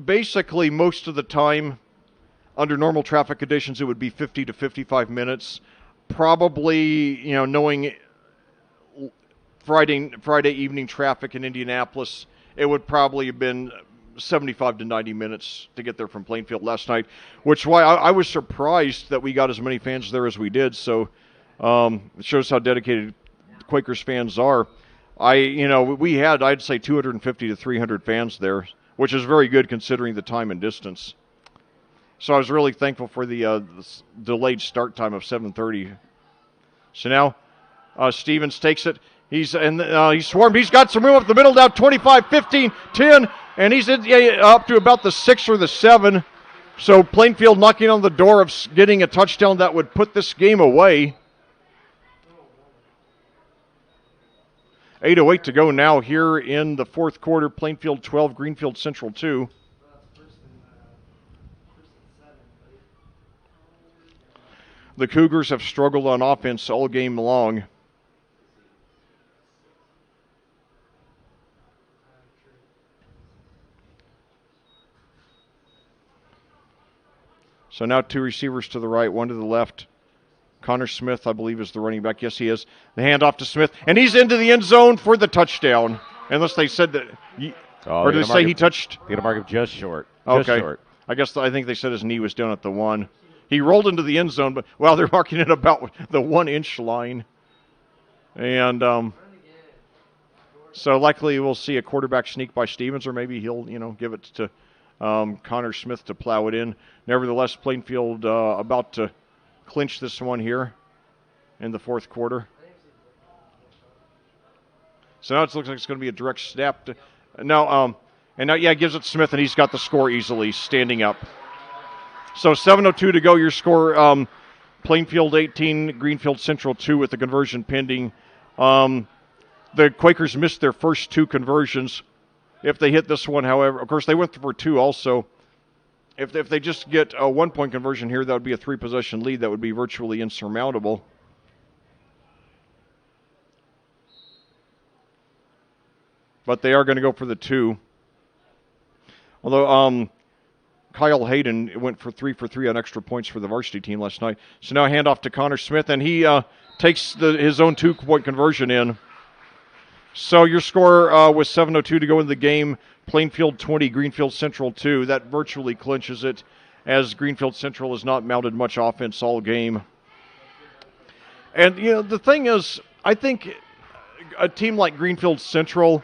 basically most of the time, under normal traffic conditions, it would be 50 to 55 minutes. Probably, knowing Friday evening traffic in Indianapolis, it would probably have been 75 to 90 minutes to get there from Plainfield last night, which is why I was surprised that we got as many fans there as we did. So it shows how dedicated Quakers fans are. We had, I'd say, 250 to 300 fans there, which is very good considering the time and distance. So I was really thankful for the delayed start time of 7:30. So now Stevens takes it. He's swarmed. He's got some room up the middle now, 25, 15, 10, and he's up to about the 6 or the 7. So Plainfield knocking on the door of getting a touchdown that would put this game away. 8:08 to go now here in the fourth quarter. Plainfield 12, Greenfield Central 2. The Cougars have struggled on offense all game long. So now two receivers to the right, one to the left. Connor Smith, I believe, is the running back. Yes, he is. The handoff to Smith, and he's into the end zone for the touchdown. Unless they said that, or did they say he touched? They got to mark him just short. Okay. I think they said his knee was down at the 1. He rolled into the end zone, but they're marking it about the 1-inch line, and so likely we'll see a quarterback sneak by Stevens, or maybe he'll give it to Connor Smith to plow it in. Nevertheless, Plainfield about to clinch this one here in the fourth quarter. So now it looks like it's going to be a direct snap. Now gives it to Smith, and he's got the score easily, standing up. So 7:02 to go. Your score: Plainfield 18, Greenfield Central 2, with the conversion pending. The Quakers missed their first 2 conversions. If they hit this one, however, of course they went for 2 also. If they just get a 1-point conversion here, that would be a 3-possession lead. That would be virtually insurmountable. But they are going to go for the 2. Although Kyle Hayden went for 3 for 3 on extra points for the varsity team last night. So now handoff to Connor Smith, and he takes his own 2-point conversion in. So your score was 7:02 to go in the game. Plainfield 20, Greenfield Central 2. That virtually clinches it, as Greenfield Central has not mounted much offense all game. And, the thing is, I think a team like Greenfield Central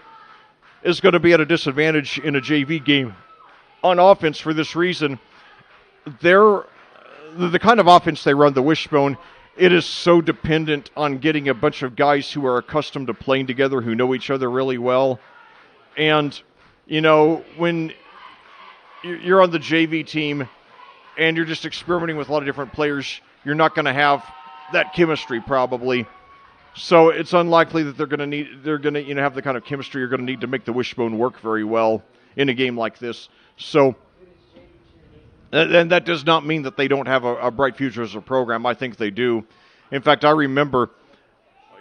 is going to be at a disadvantage in a JV game on offense for this reason. The kind of offense they run, the wishbone, it is so dependent on getting a bunch of guys who are accustomed to playing together, who know each other really well. And, when you're on the JV team and you're just experimenting with a lot of different players, you're not going to have that chemistry probably. So it's unlikely that they're going to have the kind of chemistry you're going to need to make the wishbone work very well in a game like this. So, and that does not mean that they don't have a bright future as a program. I think they do. In fact, I remember,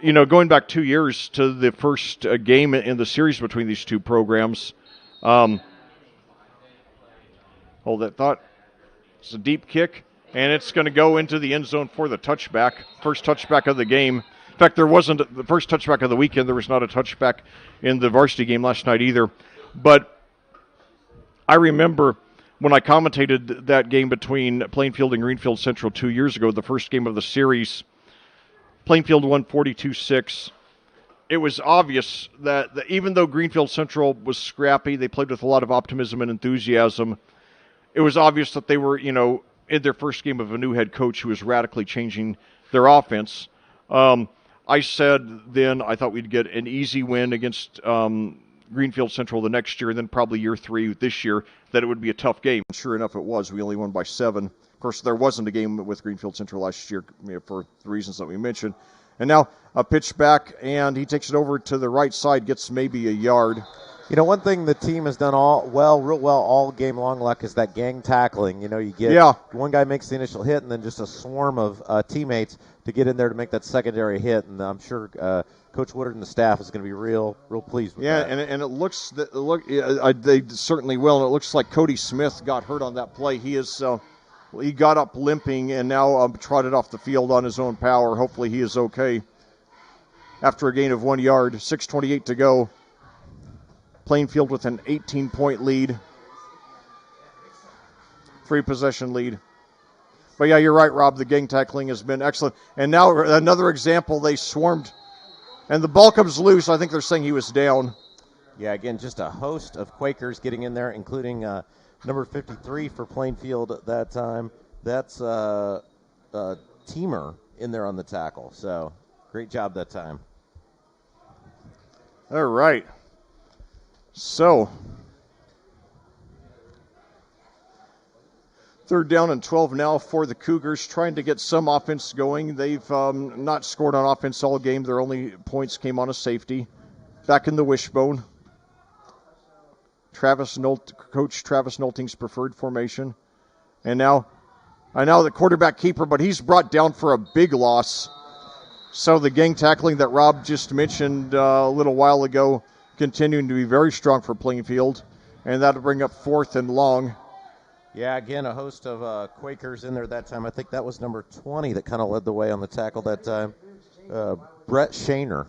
going back 2 years to the first game in the series between these two programs. Hold that thought. It's a deep kick, and it's going to go into the end zone for the touchback. First touchback of the game. In fact, there wasn't the first touchback of the weekend. There was not a touchback in the varsity game last night either. But I remember when I commentated that game between Plainfield and Greenfield Central 2 years ago, the first game of the series, Plainfield won 42-6. It was obvious that even though Greenfield Central was scrappy, they played with a lot of optimism and enthusiasm. It was obvious that they were, in their first game of a new head coach who was radically changing their offense. I said then I thought we'd get an easy win against Greenfield Central the next year, and then probably year 3 this year, that it would be a tough game. Sure enough, it was. We only won by 7. Of course, there wasn't a game with Greenfield Central last year for the reasons that we mentioned. And now a pitch back, and he takes it over to the right side, gets maybe a yard. One thing the team has done real well all game long, Luck, is that gang tackling. You get one guy makes the initial hit, and then just a swarm of teammates to get in there to make that secondary hit. And I'm sure Coach Woodard and the staff is going to be real pleased with that. Yeah, and it looks they certainly will. And it looks like Cody Smith got hurt on that play. He got up limping and now trotted off the field on his own power. Hopefully he is okay. After a gain of 1 yard, 6:28 to go. Plainfield with an 18-point lead. 3-possession lead. But yeah, you're right, Rob. The gang tackling has been excellent. And now another example, they swarmed. And the ball comes loose. I think they're saying he was down. Yeah, again, just a host of Quakers getting in there, including number 53 for Plainfield at that time. That's Teamer in there on the tackle. So great job that time. All right. So, 3rd down and 12 now for the Cougars, trying to get some offense going. They've not scored on offense all game. Their only points came on a safety. Back in the wishbone. Coach Travis Nolting's preferred formation. And now the quarterback keeper, but he's brought down for a big loss. So the gang tackling that Rob just mentioned a little while ago continuing to be very strong for Plainfield, and that'll bring up 4th and long. Yeah, again, a host of Quakers in there that time. I think that was number 20 that kind of led the way on the tackle that time, Brett Shaner.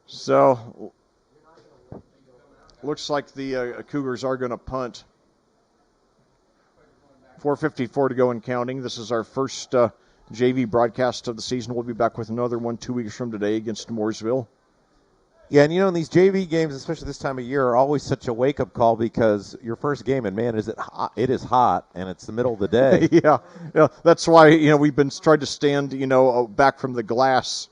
So, looks like the Cougars are going to punt. 4:54 to go and counting. This is our first JV broadcast of the season. We'll be back with another one 2 weeks from today against Mooresville. Yeah, and in these JV games, especially this time of year, are always such a wake-up call because your first game, and man, is it hot. It is hot, and it's the middle of the day. yeah, that's why we've been trying to stand back from the glass.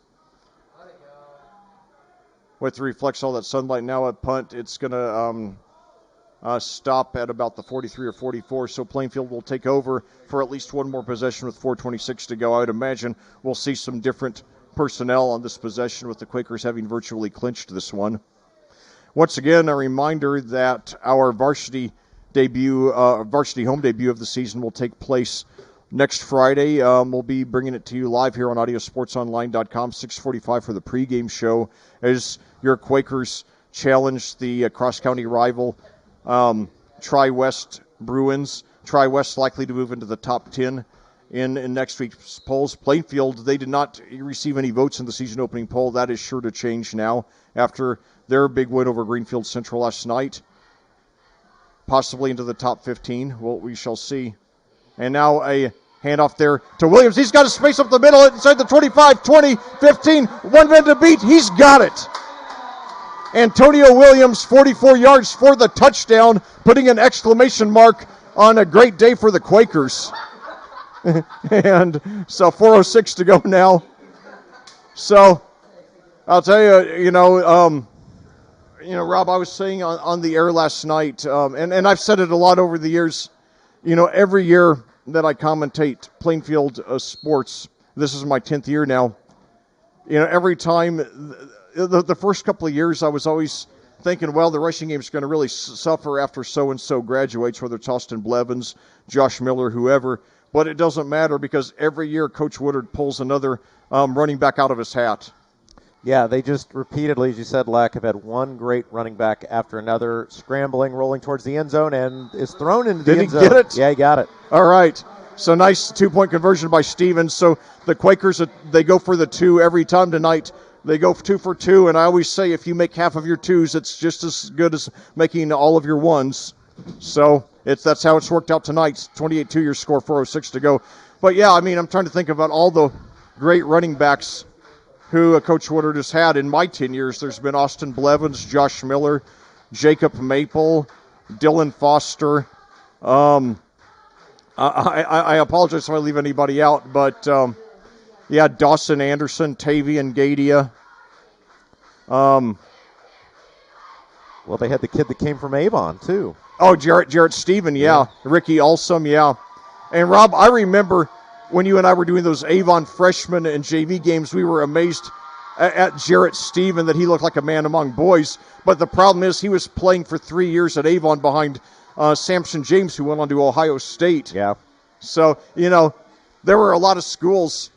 With reflects all that sunlight. Now at punt, it's going to stop at about the 43 or 44, so Plainfield will take over for at least one more possession with 4:26 to go. I would imagine we'll see some different personnel on this possession with the Quakers having virtually clinched this one. Once again, a reminder that our varsity home debut of the season will take place next Friday. We'll be bringing it to you live here on audiosportsonline.com, 6:45 for the pregame show as your Quakers challenge the cross-county rival Tri-West Bruins. Tri-West likely to move into the top 10 in next week's polls. Plainfield, they did not receive any votes in the season opening poll. That is sure to change now after their big win over Greenfield Central last night. Possibly into the top 15. Well, we shall see. And now a handoff there to Williams. He's got a space up the middle inside the 25, 20, 15. 1 man to beat. He's got it. Antonio Williams, 44 yards for the touchdown, putting an exclamation mark on a great day for the Quakers. And so 4:06 to go now. So I'll tell you, Rob, I was saying on the air last night, and I've said it a lot over the years, every year that I commentate Plainfield sports, this is my 10th year now, every time, the first couple of years I was always thinking, well, the rushing game is going to really suffer after so-and-so graduates, whether it's Austin Blevins, Josh Miller, whoever, but it doesn't matter because every year Coach Woodard pulls another running back out of his hat. Yeah, they just repeatedly, as you said, Lack, have had one great running back after another, scrambling, rolling towards the end zone, and is thrown into the end zone. Did he get it? Yeah, he got it. All right. So nice 2-point conversion by Stevens. So the Quakers, they go for the 2 every time tonight. They go 2 for 2, and I always say if you make half of your 2s, it's just as good as making all of your 1s. So that's how it's worked out tonight. 28-2 your score, 4:06 to go. But yeah, I'm trying to think about all the great running backs who Coach Woodard has had in my 10 years. There's been Austin Blevins, Josh Miller, Jacob Maple, Dylan Foster. I apologize if I leave anybody out, but Dawson Anderson, Tavian Gadia. Well, they had the kid that came from Avon, too. Oh, Jarrett Stephen, yeah. Ricky Alsum, yeah. And Rob, I remember when you and I were doing those Avon freshmen and JV games, we were amazed at Jarrett Stephen that he looked like a man among boys. But the problem is he was playing for 3 years at Avon behind Samson James, who went on to Ohio State. Yeah. So, there were a lot of schools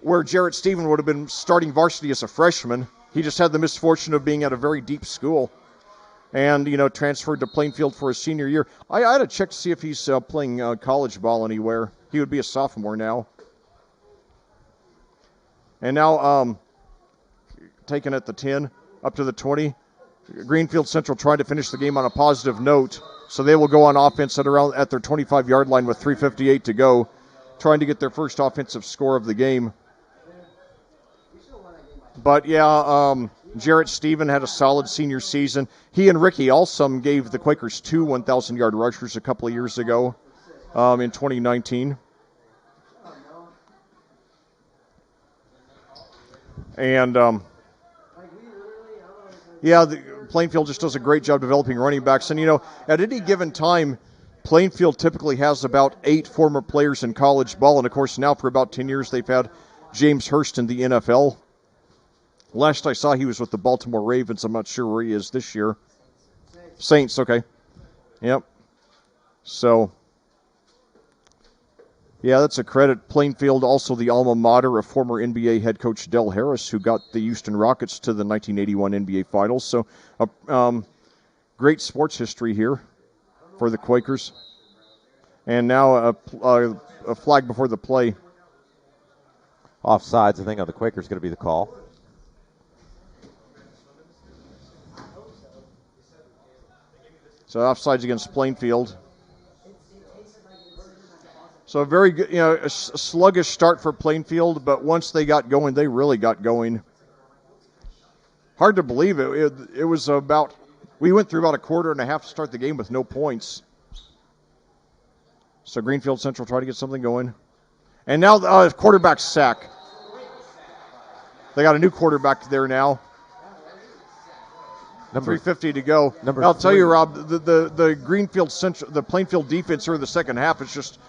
where Jarrett Stephen would have been starting varsity as a freshman. He just had the misfortune of being at a very deep school and, transferred to Plainfield for his senior year. I had to check to see if he's playing college ball anywhere. He would be a sophomore now. And now taken at the 10, up to the 20. Greenfield Central trying to finish the game on a positive note. So they will go on offense at their 25-yard line with 3:58 to go, trying to get their first offensive score of the game. But, Jarrett Stephen had a solid senior season. He and Ricky Alsum gave the Quakers 2 1,000-yard rushers a couple of years ago in 2019. And, Plainfield just does a great job developing running backs. And, at any given time, Plainfield typically has about 8 former players in college ball. And, of course, now for about 10 years they've had James Hurst in the NFL. Last I saw, he was with the Baltimore Ravens. I'm not sure where he is this year. Saints, okay. Yep. So, that's a credit. Plainfield, also the alma mater of former NBA head coach Del Harris, who got the Houston Rockets to the 1981 NBA Finals. So, great sports history here for the Quakers. And now a flag before the play. Offsides, I think, on the Quakers going to be the call. So offsides against Plainfield. So a very good, a sluggish start for Plainfield, but once they got going, they really got going. Hard to believe it. It was we went through about a quarter and a half to start the game with no points. So Greenfield Central tried to get something going. And now the quarterback sack. They got a new quarterback there now. 3:50 to go. I'll tell you, Rob, the Greenfield Central, the Plainfield defense here in the second half has just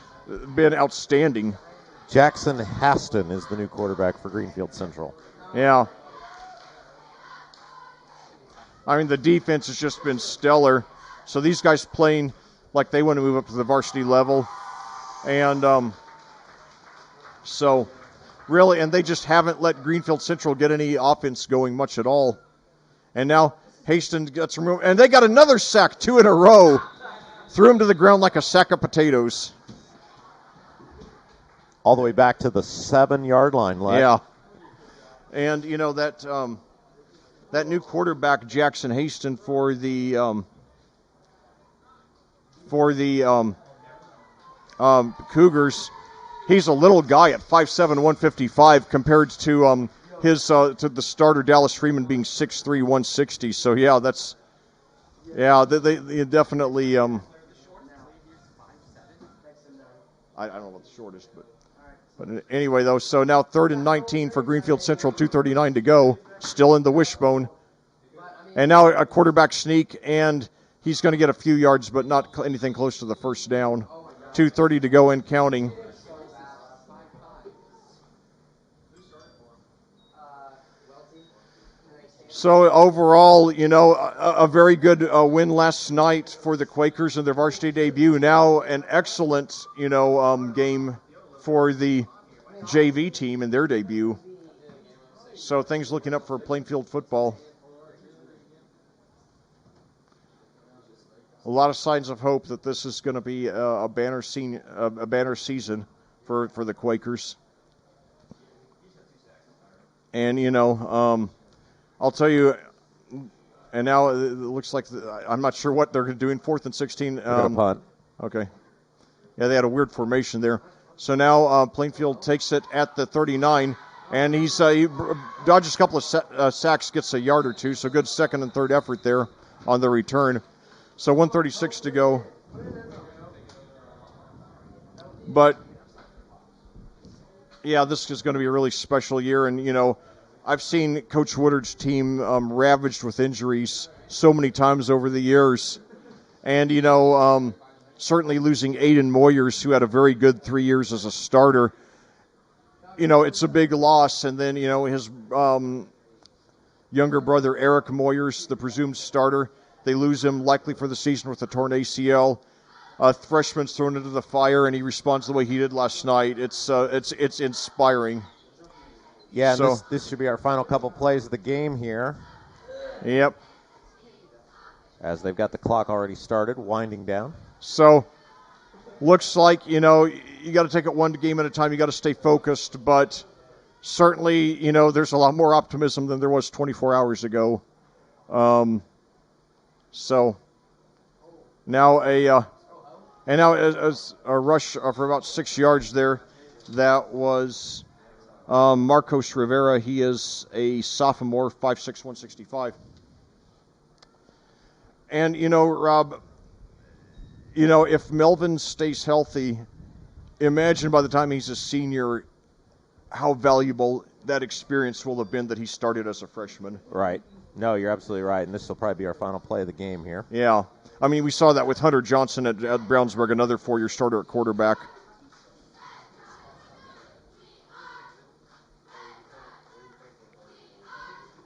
been outstanding. Jackson Haston is the new quarterback for Greenfield Central. Yeah. The defense has just been stellar. So these guys playing like they want to move up to the varsity level. And so really, and they just haven't let Greenfield Central get any offense going much at all. And now Hastings gets removed, and they got another sack, 2 in a row. Threw him to the ground like a sack of potatoes. All the way back to the 7-yard line. Yeah. And, that new quarterback, Jackson Haston, for the Cougars, he's a little guy at 5'7", 155 compared to to the starter Dallas Freeman being 6'3", 160. So they definitely I don't know what the shortest, but anyway though. So now 3rd and 19 for Greenfield Central, 2:39 to go, still in the wishbone, and now a quarterback sneak, and he's going to get a few yards, but not anything close to the first down. 2:30 to go and counting. So overall, a very good win last night for the Quakers in their varsity debut. Now an excellent, game for the JV team in their debut. So things looking up for Plainfield football. A lot of signs of hope that this is going to be a banner season for the Quakers. And I'll tell you, and now it looks like I'm not sure what they're doing. 4th and 16. Punt. Okay. Yeah, they had a weird formation there. So now Plainfield takes it at the 39, and he dodges a couple of sacks, gets a yard or two. So good 2nd and 3rd effort there on the return. So 1:36 to go. But yeah, this is going to be a really special year, and I've seen Coach Woodard's team ravaged with injuries so many times over the years. And, certainly losing Aiden Moyers, who had a very good 3 years as a starter, it's a big loss. And then, his younger brother, Eric Moyers, the presumed starter, they lose him likely for the season with a torn ACL. Freshman's thrown into the fire, and he responds the way he did last night. It's inspiring. Yeah, so, and this should be our final couple plays of the game here. Yep. As they've got the clock already started, winding down. So, looks like, you got to take it one game at a time. You got to stay focused, but certainly, there's a lot more optimism than there was 24 hours ago. So, now a rush for about 6 yards there. That was Marcos Rivera. He is a sophomore, 5'6", 165. And, Rob, if Melvin stays healthy, imagine by the time he's a senior how valuable that experience will have been that he started as a freshman. Right. No, you're absolutely right, and this will probably be our final play of the game here. Yeah. I mean, we saw that with Hunter Johnson at Brownsburg, another 4-year starter at quarterback.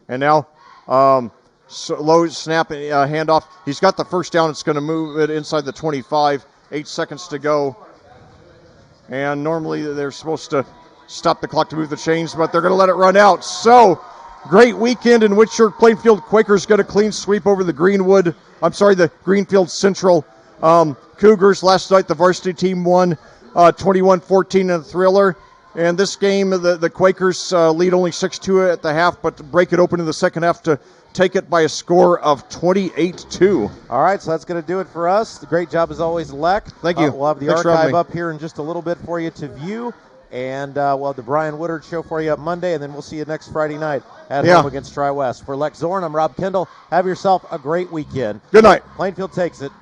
And now, low snap, handoff. He's got the first down. It's going to move it inside the 25. 8 seconds to go. And normally they're supposed to stop the clock to move the chains, but they're going to let it run out. So, great weekend in which your Plainfield Quakers got a clean sweep over the the Greenfield Central Cougars. Last night, the varsity team won 21-14 in a thriller. And this game, the Quakers lead only 6-2 at the half, but break it open in the second half to take it by a score of 28-2. All right, so that's going to do it for us. Great job as always, Lek. Thank you. We'll have the archive up here in just a little bit for you to view. And we'll have the Brian Woodard show for you up Monday, and then we'll see you next Friday night at home against Tri-West. For Lex Zorn, I'm Rob Kendall. Have yourself a great weekend. Good night. Plainfield takes it